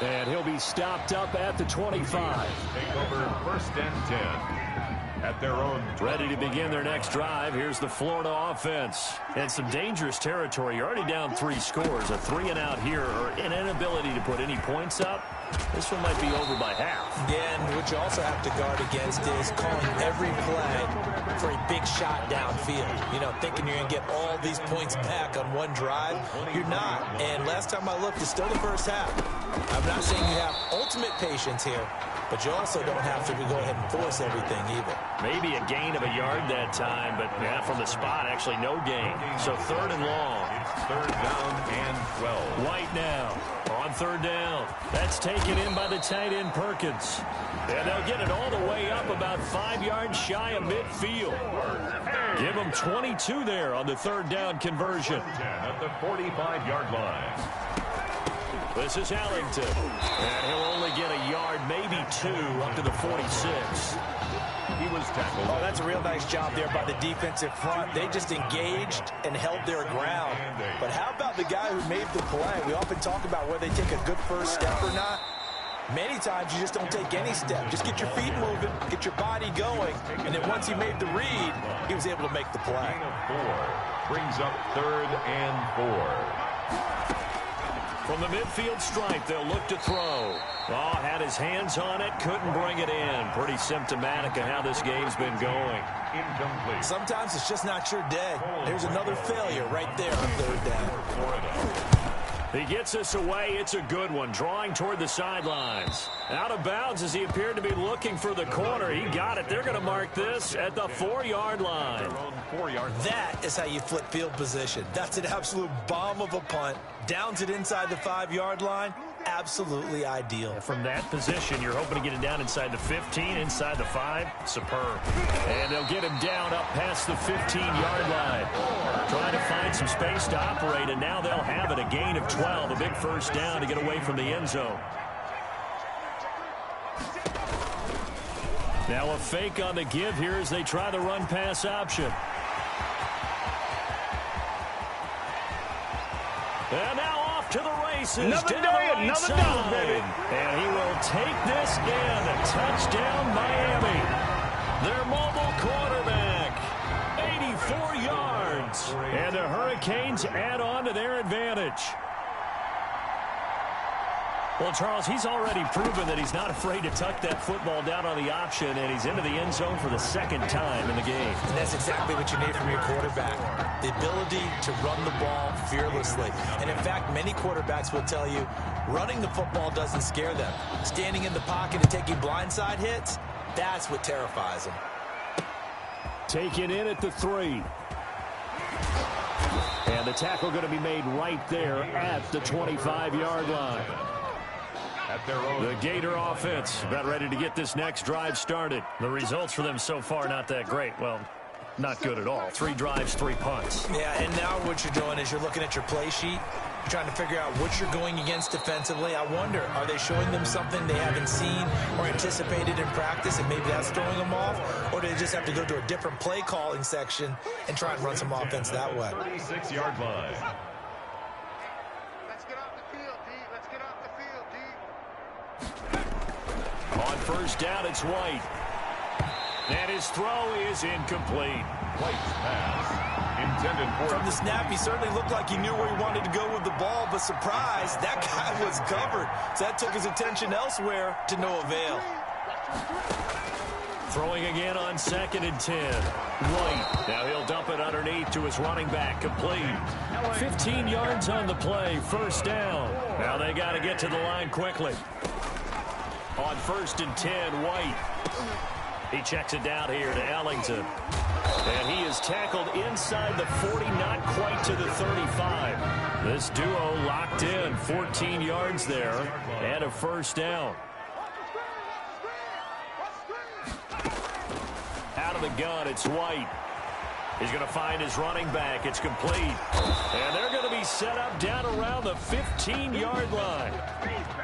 And he'll be stopped up at the 25. Take over first and 10 at their own. Ready to begin their next drive. Here's the Florida offense. And some dangerous territory. You're already down 3 scores. A 3-and-out here, or an inability to put any points up. This one might be over by half. Yeah, and what you also have to guard against is calling every play for a big shot downfield. You know, thinking you're going to get all these points back on one drive. You're not. And last time I looked, it's still the first half. I'm not saying you have ultimate patience here, but you also don't have to go ahead and force everything either. Maybe a gain of a yard that time, but yeah, from the spot, actually no gain. So 3rd and long. It's 3rd down and 12. White now on 3rd down. That's taken in by the tight end Perkins. And they'll get it all the way up about 5 yards shy of midfield. Give them 22 there on the 3rd down conversion. At the 45-yard line. This is Ellington. And he'll only get a yard, maybe 2, up to the 46. He was tackled. Oh, that's a real nice job there by the defensive front. They just engaged and held their ground. But how about the guy who made the play? We often talk about whether they take a good first step or not. Many times you just don't take any step. Just get your feet moving, get your body going, and then once he made the read, he was able to make the play. 4 brings up 3rd and 4. From the midfield stripe, they'll look to throw. Oh, had his hands on it, couldn't bring it in. Pretty symptomatic of how this game's been going. Incomplete. Sometimes it's just not your day. There's another failure right there on third down. He gets us away. It's a good one. Drawing toward the sidelines. Out of bounds as he appeared to be looking for the corner. He got it. They're going to mark this at the 4-yard line. That is how you flip field position. That's an absolute bomb of a punt. Downs it inside the 5-yard line. Absolutely ideal. From that position, you're hoping to get it down inside the 15, inside the 5. Superb. And they'll get him down up past the 15-yard line. Trying to find some space to operate, and now they'll have it. A gain of 12, a big first down to get away from the end zone. Now a fake on the give here as they try the run-pass option. And now off to the races. Another day, baby. And he will take this in. A touchdown, Miami. Their mobile quarterback, 84 yards. And the Hurricanes add on to their advantage. Well, Charles, he's already proven that he's not afraid to tuck that football down on the option, and he's into the end zone for the second time in the game. And that's exactly what you need from your quarterback. The ability to run the ball fearlessly. And in fact, many quarterbacks will tell you running the football doesn't scare them. Standing in the pocket and taking blindside hits, that's what terrifies them. Taken in at the 3. And the tackle going to be made right there at the 25-yard line. The Gator offense about ready to get this next drive started. The results for them so far not that great. Well, not good at all. 3 drives, 3 punts. Yeah, and now what you're doing is you're looking at your play sheet. You're trying to figure out what you're going against defensively. I wonder, are they showing them something they haven't seen or anticipated in practice, and maybe that's throwing them off? Or do they just have to go to a different play calling section and try and run some offense that way? 36-yard line. On first down, it's White. And his throw is incomplete. White's pass intended for... From the snap, he certainly looked like he knew where he wanted to go with the ball, but surprise, that guy was covered. So that took his attention elsewhere to no avail. Throwing again on 2nd and 10. White. Now he'll dump it underneath to his running back. Complete. 15 yards on the play. First down. Now they got to get to the line quickly. On 1st and 10, White. He checks it down here to Ellington. And he is tackled inside the 40, not quite to the 35. This duo locked in, 14 yards there, and a first down. Out of the gun, it's White. He's going to find his running back. It's complete. And they're going to be set up down around the 15-yard line.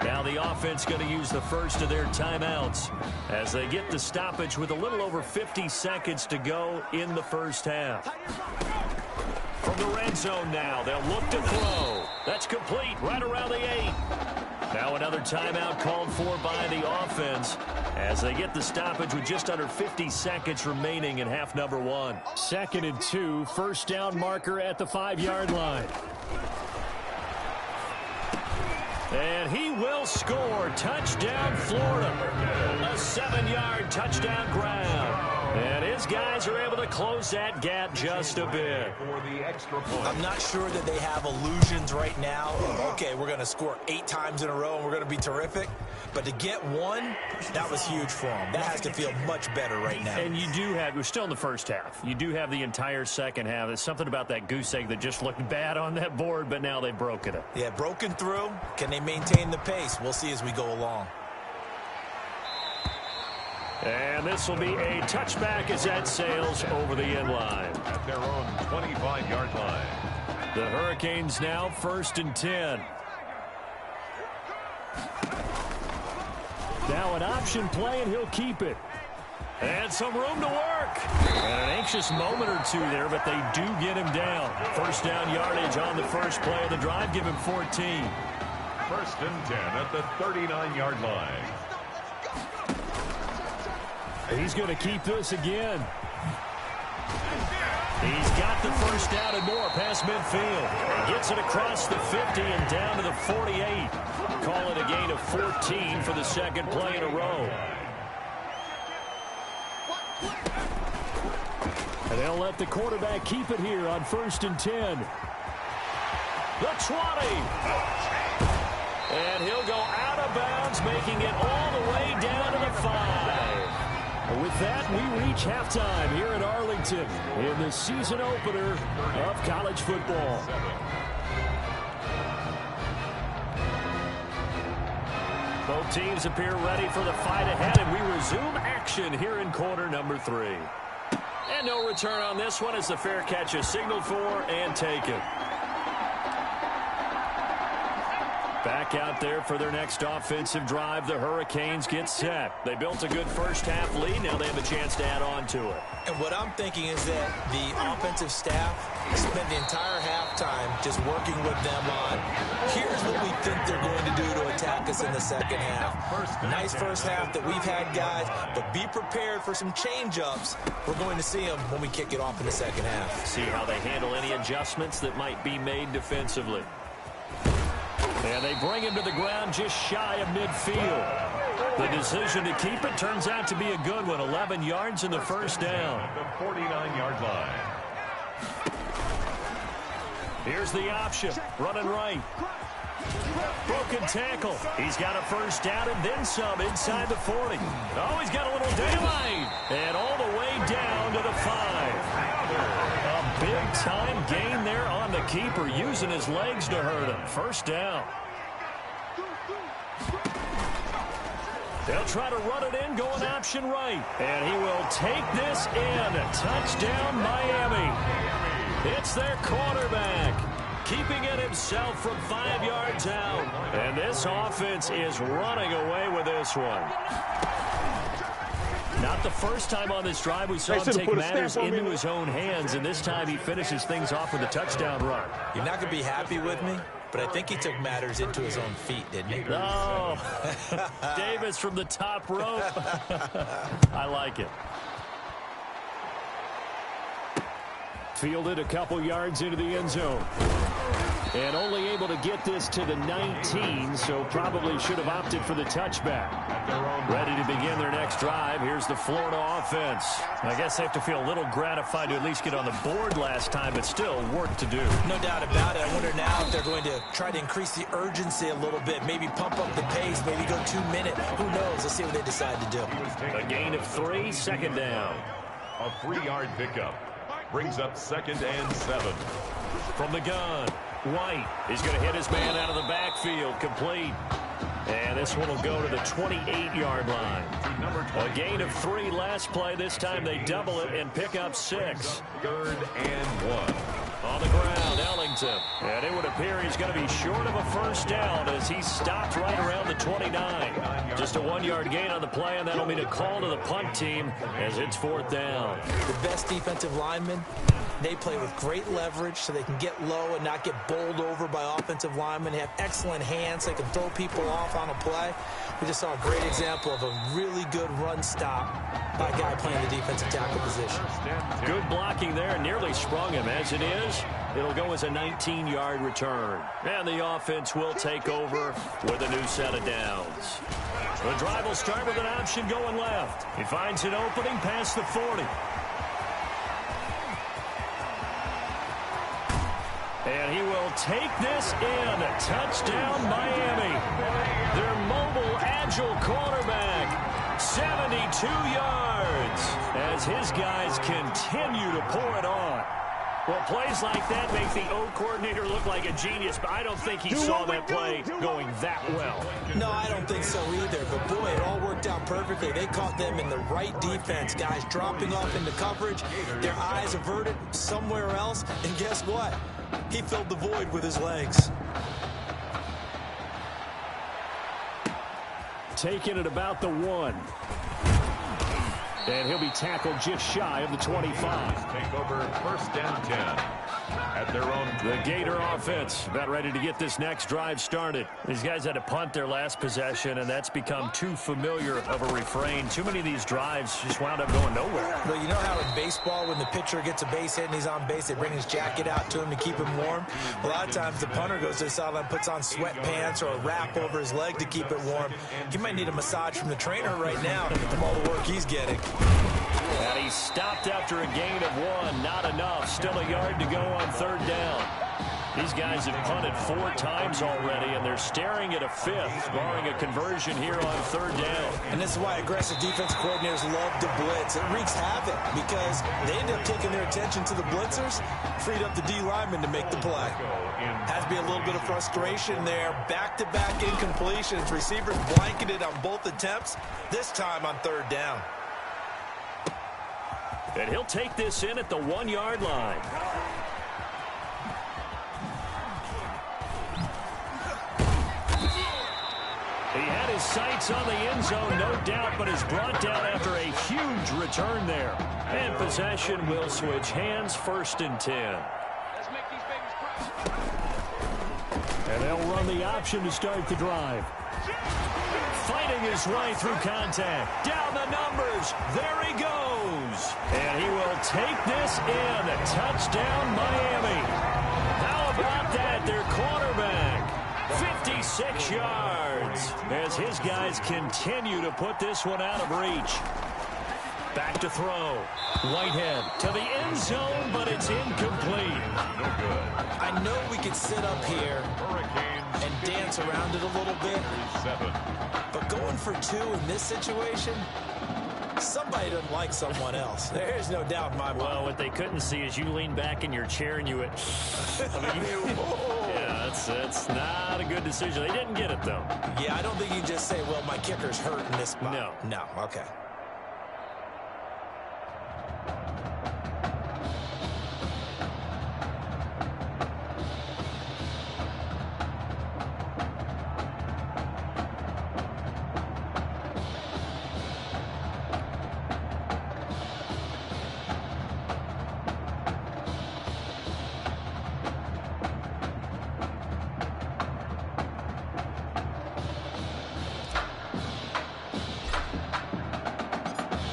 Now the offense going to use the first of their timeouts as they get the stoppage with a little over 50 seconds to go in the first half. From the red zone now, they'll look to throw. That's complete right around the 8. Now another timeout called for by the offense as they get the stoppage with just under 50 seconds remaining in half number 1. 2nd and 2, first down marker at the 5-yard line. And he will score. Touchdown, Florida. A 7-yard touchdown grab. And his guys are able to close that gap just a bit. I'm not sure that they have illusions right now of, okay, we're going to score 8 times in a row and we're going to be terrific. But to get one, that was huge for them. That has to feel much better right now. And you do have, we're still in the first half. You do have the entire second half. There's something about that goose egg that just looked bad on that board, but now they've broken it. Yeah, broken through. Can they maintain the pace? We'll see as we go along. And this will be a touchback as that sails over the end line. At their own 25-yard line. The Hurricanes now 1st and 10. Now an option play, and he'll keep it. And some room to work. And an anxious moment or two there, but they do get him down. First down yardage on the first play of the drive. Give him 14. 1st and 10 at the 39-yard line. He's going to keep this again. He's got the first down and more past midfield. He gets it across the 50 and down to the 48. Call it a gain of 14 for the second play in a row. And they'll let the quarterback keep it here on 1st and 10. The 20. And he'll go out of bounds, making it all the way down to the 5. With that, we reach halftime here in Arlington in the season opener of college football. Both teams appear ready for the fight ahead, and we resume action here in quarter number 3. And no return on this one as the fair catch is signaled for and taken. Back out there for their next offensive drive, the Hurricanes get set. They built a good first half lead. Now they have a chance to add on to it. And what I'm thinking is that the offensive staff spent the entire halftime just working with them on, here's what we think they're going to do to attack us in the second half. Nice first half that we've had, guys, but be prepared for some change-ups. We're going to see them when we kick it off in the second half. See how they handle any adjustments that might be made defensively. And they bring him to the ground just shy of midfield. The decision to keep it turns out to be a good one. 11 yards in the first down. The 49-yard line. Here's the option. Running right. Broken tackle. He's got a first down and then some inside the 40. Oh, he's got a little daylight. And all the way down to the 5. A big-time gain there on the keeper, using his legs to hurt him. First down. They'll try to run it in, going option right. And he will take this in. Touchdown, Miami. It's their quarterback, keeping it himself from 5 yards out. And this offense is running away with this one. Not the first time on this drive we saw him take matters into his own hands, and this time he finishes things off with a touchdown run. You're not going to be happy with me, but I think he took matters into his own feet, didn't he? Oh, Davis from the top rope. I like it. Fielded a couple yards into the end zone. And only able to get this to the 19, so probably should have opted for the touchback. Ready to begin their next drive. Here's the Florida offense. I guess they have to feel a little gratified to at least get on the board last time, but still work to do. No doubt about it. I wonder now if they're going to try to increase the urgency a little bit, maybe pump up the pace, maybe go 2 minutes. Who knows? Let's see what they decide to do. A gain of 3, second down. A 3-yard pickup. Brings up 2nd and 7. From the gun, White is going to hit his man out of the backfield, complete. And this one will go to the 28-yard line. A gain of 3 last play. This time they double it and pick up 6. 3rd and 1. On the ground, Ellington. And it would appear he's going to be short of a first down as he stopped right around the 29. Just a 1-yard gain on the play, and that'll mean a call to the punt team as it's 4th down. The best defensive linemen, they play with great leverage so they can get low and not get bowled over by offensive linemen. They have excellent hands. They can throw people off on a play. We just saw a great example of a really good run stop by a guy playing the defensive tackle position. Good blocking there, and nearly sprung him. As it is, it'll go as a 19-yard return. And the offense will take over with a new set of downs. The drive will start with an option going left. He finds an opening past the 40. And he will take this in. Touchdown, Miami. Their mobile, agile quarterback, 72 yards, as his guys continue to pour it on. Well, plays like that make the O coordinator look like a genius, but I don't think he saw that play going that well. No, I don't think so either, but boy, it all worked out perfectly. They caught them in the right defense, guys dropping off into coverage, their eyes averted somewhere else, and guess what? He filled the void with his legs. Taking it about the 1. And he'll be tackled just shy of the 25. Take over 1st and 10. at their own. The Gator offense about ready to get this next drive started. These guys had to punt their last possession, and that's become too familiar of a refrain. Too many of these drives just wound up going nowhere. Well, you know how in baseball, when the pitcher gets a base hit and he's on base, they bring his jacket out to him to keep him warm? A lot of times the punter goes to the sideline, puts on sweatpants or a wrap over his leg to keep it warm. He might need a massage from the trainer right now from all the work he's getting. And he stopped after a gain of 1. Not enough. Still a yard to go on third down. These guys have punted 4 times already, and they're staring at a 5th, barring a conversion here on third down. And this is why aggressive defense coordinators love to blitz. It wreaks havoc because they end up taking their attention to the blitzers, freed up the D lineman to make the play. Has to be a little bit of frustration there. Back-to-back incompletions. Receivers blanketed on both attempts, this time on third down. And he'll take this in at the 1-yard line. He had his sights on the end zone, no doubt, but is brought down after a huge return there. And possession will switch hands, 1st and 10. And they'll run the option to start the drive. Fighting his way through contact. Down the numbers. There he goes. And he will take this in. Touchdown, Miami. How about that? Their quarterback. 56 yards. As his guys continue to put this one out of reach. Back to throw. Whitehead to the end zone, but it's incomplete. No good. I know we could sit up here and dance around it a little bit. 7. But going for 2 in this situation, somebody doesn't like someone else. There's no doubt in my mind. Well, what they couldn't see is you lean back in your chair and you went, yeah, that's not a good decision. They didn't get it, though. Yeah, I don't think you just say, well, my kicker's hurt in this spot. No. No, okay.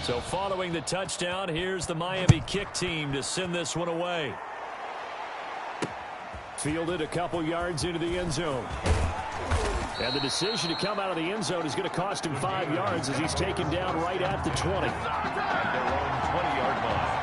So following the touchdown, here's the Miami kick team to send this one away. Fielded a couple yards into the end zone. And the decision to come out of the end zone is going to cost him 5 yards as he's taken down right at the 20. At their own 20-yard line.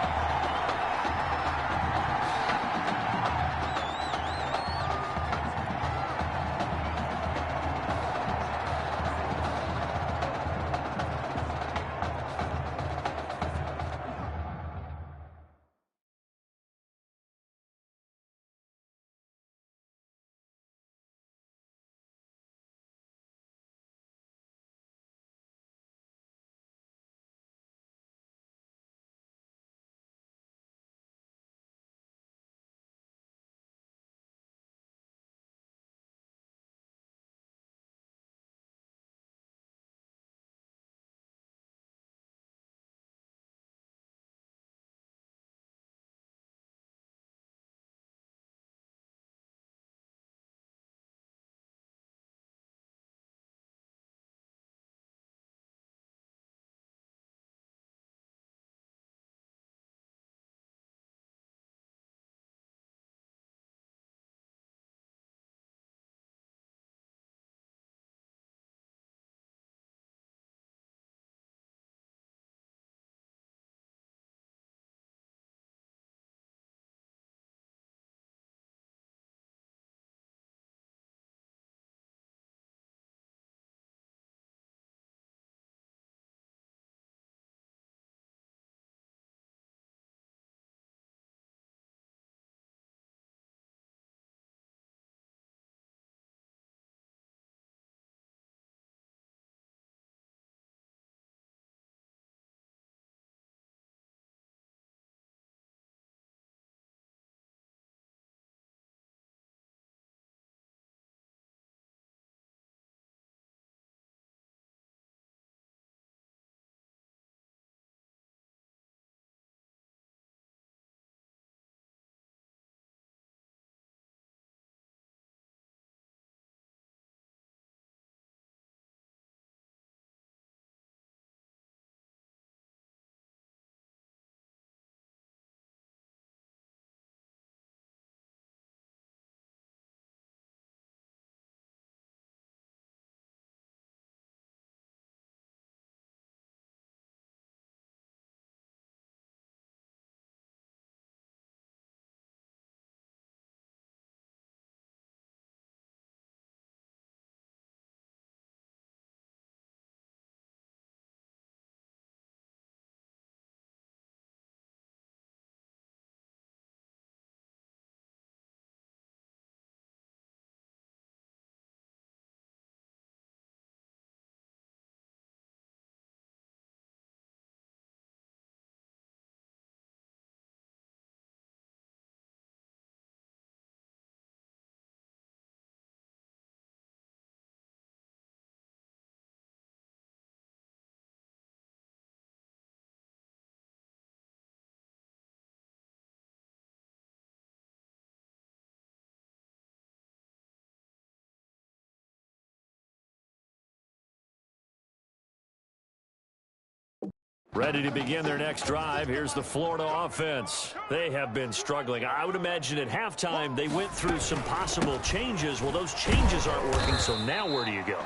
Ready to begin their next drive. Here's the Florida offense. They have been struggling. I would imagine at halftime they went through some possible changes. Well, those changes aren't working, so now where do you go?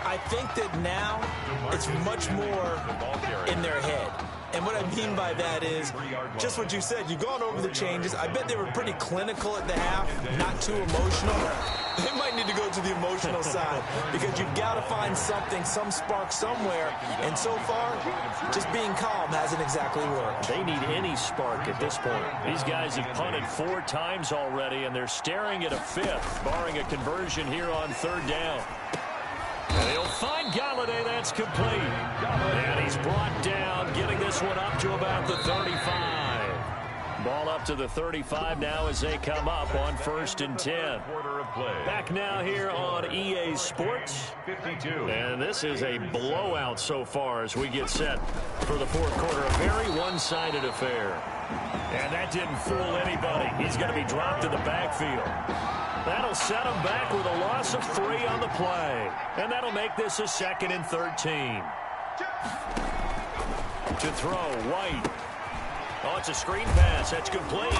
I think that now it's much more in their head. And what I mean by that is just what you said. You've gone over the changes. I bet they were pretty clinical at the half, not too emotional. They might need to go to the emotional side because you've got to find something, some spark somewhere. And so far, just being calm hasn't exactly worked. They need any spark at this point. These guys have punted 4 times already, and they're staring at a 5th, barring a conversion here on 3rd down. And they'll find Galladay. That's complete. And he's brought down, getting this one up to about the 35. Ball up to the 35 now as they come up on 1st and 10. Back now here on EA Sports. 52. And this is a blowout so far as we get set for the 4th quarter. A very one-sided affair. And that didn't fool anybody. He's going to be dropped in the backfield. That'll set him back with a loss of 3 on the play. And that'll make this a 2nd and 13. To throw, White. Oh, it's a screen pass. That's complete.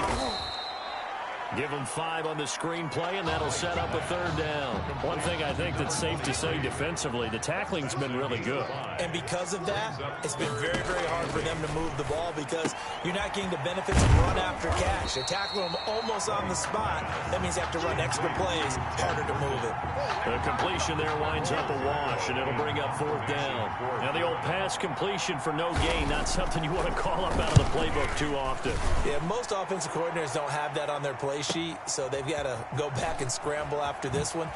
Give him 5 on the screen play, and that'll set up a 3rd down. One thing I think that's safe to say defensively, the tackling's been really good. And because of that, it's been very, very hard for them to move the ball because you're not getting the benefits of run after catch. They're tackling them almost on the spot. That means they have to run extra plays, harder to move it. The completion there winds up a wash, and it'll bring up 4th down. Now the old pass completion for no gain, not something you want to call up out of the playbook too often. Yeah, most offensive coordinators don't have that on their play sheet, so they've got to go back and scramble after this one.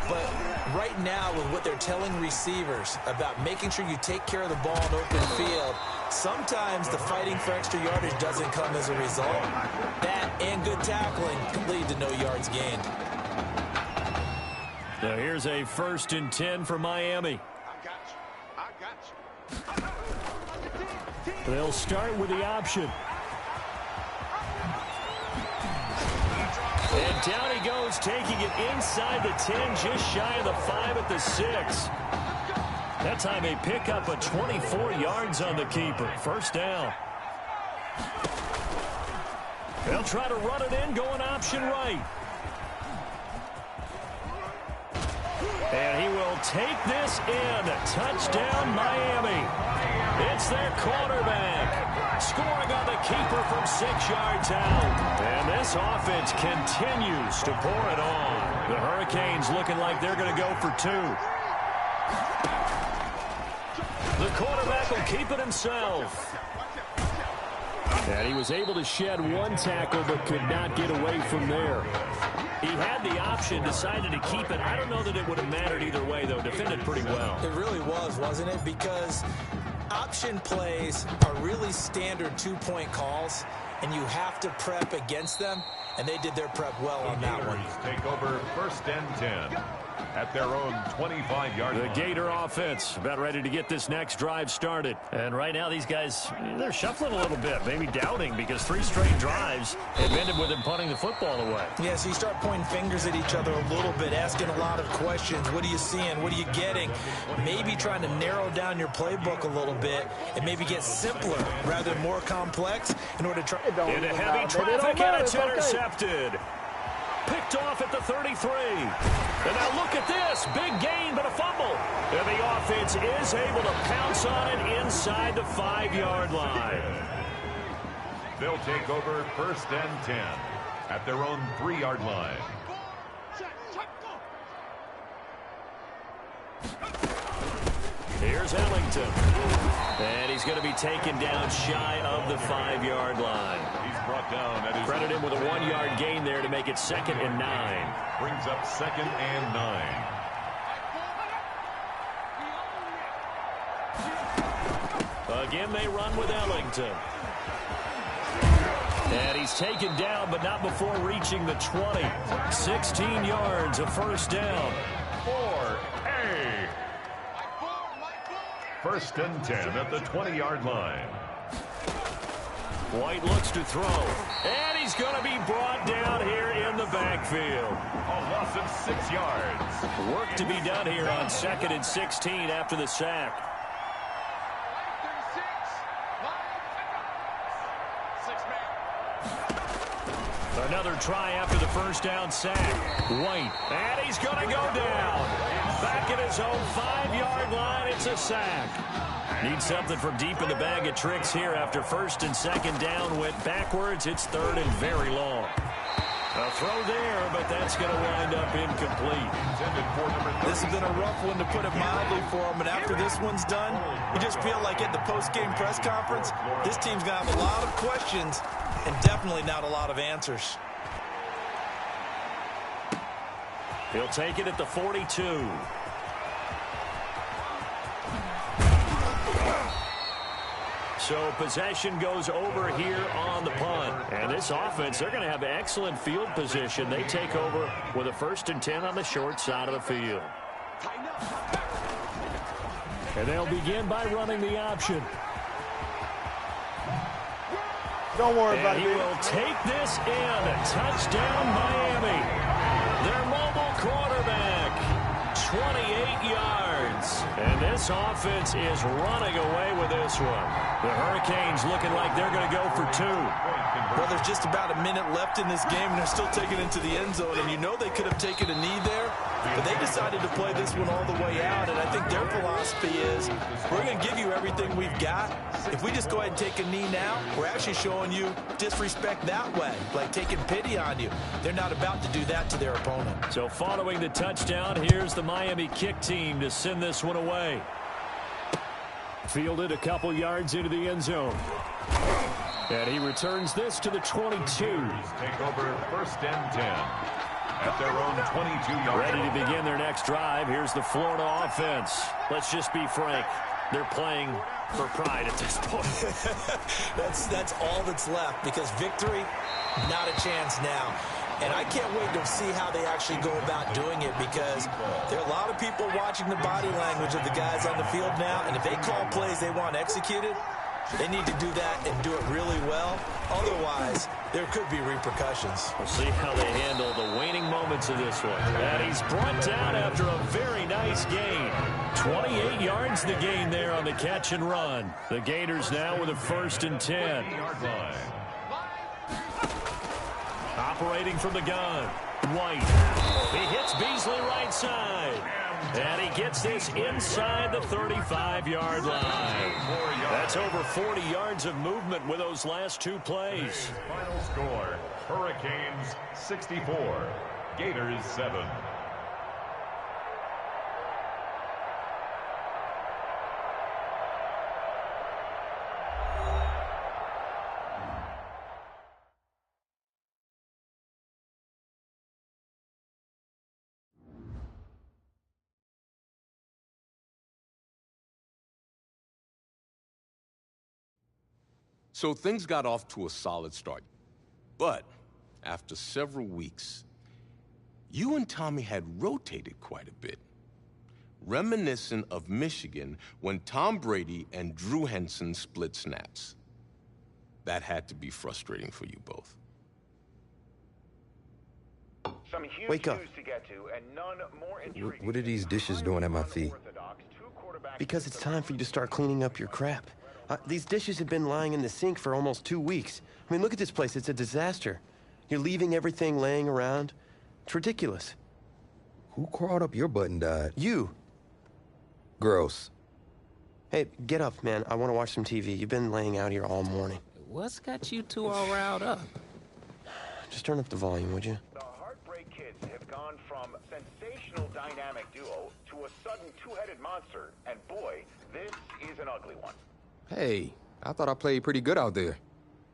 But right now, with what they're telling receivers about making sure you take care of the ball in open field, sometimes the fighting for extra yardage doesn't come as a result. That and good tackling can lead to no yards gained. Now here's a 1st and 10 for Miami. They'll start with the option. And down he goes, taking it inside the 10, just shy of the 5 at the 6. That time they pick up a 24 yards on the keeper. 1st down. They'll try to run it in, going option right. And he will take this in. Touchdown, Miami. It's their quarterback, scoring on the keeper from 6 yards out. And this offense continues to pour it on. The Hurricanes looking like they're going to go for 2. The quarterback will keep it himself. And he was able to shed 1 tackle but could not get away from there. He had the option, decided to keep it. I don't know that it would have mattered either way, though. Defended pretty well. It really was, wasn't it? Because option plays are really standard 2-point calls, and you have to prep against them, and they did their prep well on that one. Take over 1st and 10 at their own 25-yard line. The Gator offense about ready to get this next drive started. And right now these guys, they're shuffling a little bit, maybe doubting, because 3 straight drives have ended with them punting the football away. Yeah, so you start pointing fingers at each other a little bit, asking a lot of questions. What are you seeing? What are you getting? Maybe trying to narrow down your playbook a little bit and maybe get simpler rather than more complex in order to try. Into heavy traffic, and it's intercepted. Picked off at the 33. And now look at this. Big gain, but a fumble. And the offense is able to pounce on it inside the 5-yard line. They'll take over 1st and 10 at their own 3-yard line. Here's Ellington. And he's going to be taken down shy of the 5-yard line. He's brought down at his... Credit him with a 1-yard gain there to make it 2nd and 9. Brings up 2nd and 9. Again, they run with Ellington. And he's taken down, but not before reaching the 20. 16 yards, a 1st down. 4A. 1st and 10 at the 20-yard line. White looks to throw. And he's going to be brought down here in the backfield. A loss of 6 yards. Work to be done here on 2nd and 16 after the sack. Another try after the first down sack. White, and he's going to go down. Back at his own 5-yard line, it's a sack. Need something from deep in the bag of tricks here after first and second down went backwards. It's third and very long. A throw there, but that's going to wind up incomplete. This has been a rough one, to put it mildly, for him. And after this one's done, you just feel like at the post-game press conference, this team's going to have a lot of questions and definitely not a lot of answers. He'll take it at the 42. So possession goes over here on the punt. And this offense, they're going to have excellent field position. They take over with a 1st and 10 on the short side of the field. And they'll begin by running the option. Don't worry about it. He will take this in. Touchdown, Miami. Their mobile quarterback, 28 yards. And this offense is running away with this one. The Hurricanes looking like they're going to go for 2. Well, there's just about a minute left in this game, and they're still taking it to the end zone. And you know they could have taken a knee there, but they decided to play this one all the way out. And I think their philosophy is, we're going to give you everything we've got. If we just go ahead and take a knee now, we're actually showing you disrespect that way, like taking pity on you. They're not about to do that to their opponent. So following the touchdown, here's the Miami kick team to send this one away. Fielded a couple yards into the end zone. And he returns this to the 22. Take over 1st and 10 at their own 22-yard line. Ready to begin their next drive. Here's the Florida offense. Let's just be frank. They're playing for pride at this point. That's all that's left, because victory, not a chance now. And I can't wait to see how they actually go about doing it, because there are a lot of people watching the body language of the guys on the field now, and if they call plays they want executed, they need to do that and do it really well. Otherwise, there could be repercussions. We'll see how they handle the waning moments of this one. And he's brought down after a very nice gain. 28 yards the gain there on the catch and run. The Gators now with a 1st and 10. Operating from the gun, White. He hits Beasley right side. And he gets this inside the 35-yard line. That's over 40 yards of movement with those last 2 plays. Final score, Hurricanes 64, Gators 7. So things got off to a solid start. But after several weeks, you and Tommy had rotated quite a bit. Reminiscent of Michigan when Tom Brady and Drew Henson split snaps. That had to be frustrating for you both. Some huge Wake up. news to get to, and none more intriguing. What are these dishes doing at my feet? Because it's time for you to start cleaning up your crap. These dishes have been lying in the sink for almost 2 weeks. I mean, look at this place. It's a disaster. You're leaving everything laying around. It's ridiculous. Who crawled up your butt and died? You. Gross. Hey, get up, man. I want to watch some TV. You've been laying out here all morning. What's got you two all riled up? Just turn up the volume, would you? The Heartbreak Kids have gone from sensational dynamic duo to a sudden two-headed monster. And boy, this is an ugly one. Hey, I thought I played pretty good out there.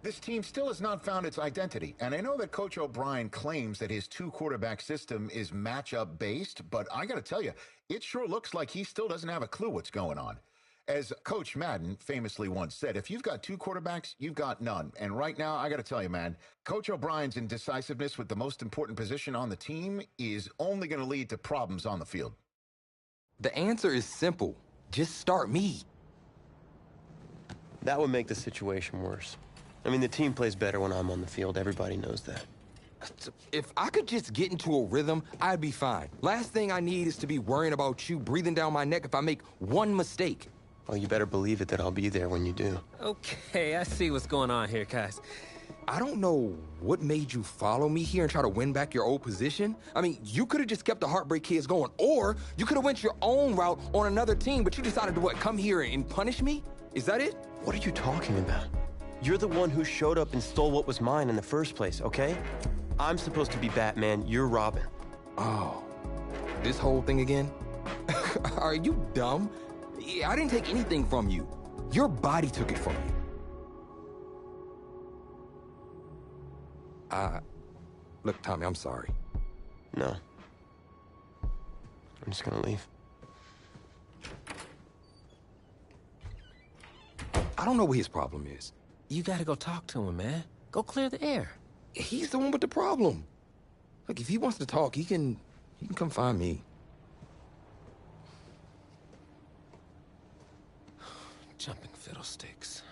This team still has not found its identity, and I know that Coach O'Brien claims that his 2-quarterback system is matchup based, but I gotta tell you, it sure looks like he still doesn't have a clue what's going on. As Coach Madden famously once said, if you've got 2 quarterbacks, you've got none. And right now, I gotta tell you, man, Coach O'Brien's indecisiveness with the most important position on the team is only gonna lead to problems on the field. The answer is simple. Just start me. That would make the situation worse. I mean, the team plays better when I'm on the field. Everybody knows that. If I could just get into a rhythm, I'd be fine. Last thing I need is to be worrying about you breathing down my neck if I make one mistake. Well, you better believe it that I'll be there when you do. Okay, I see what's going on here, guys. I don't know what made you follow me here and try to win back your old position. I mean, you could have just kept the Heartbreak Kids going, or you could have went your own route on another team, but you decided to, what, come here and punish me? Is that it? What are you talking about? You're the one who showed up and stole what was mine in the first place, okay? I'm supposed to be Batman, you're Robin. Oh, this whole thing again? Are you dumb? I didn't take anything from you. Your body took it from you. Look, Tommy, I'm sorry. No. I'm just gonna leave. I don't know what his problem is. You gotta go talk to him, man. Go clear the air. He's the one with the problem. Look, if he wants to talk, he can come find me. Jumping fiddlesticks.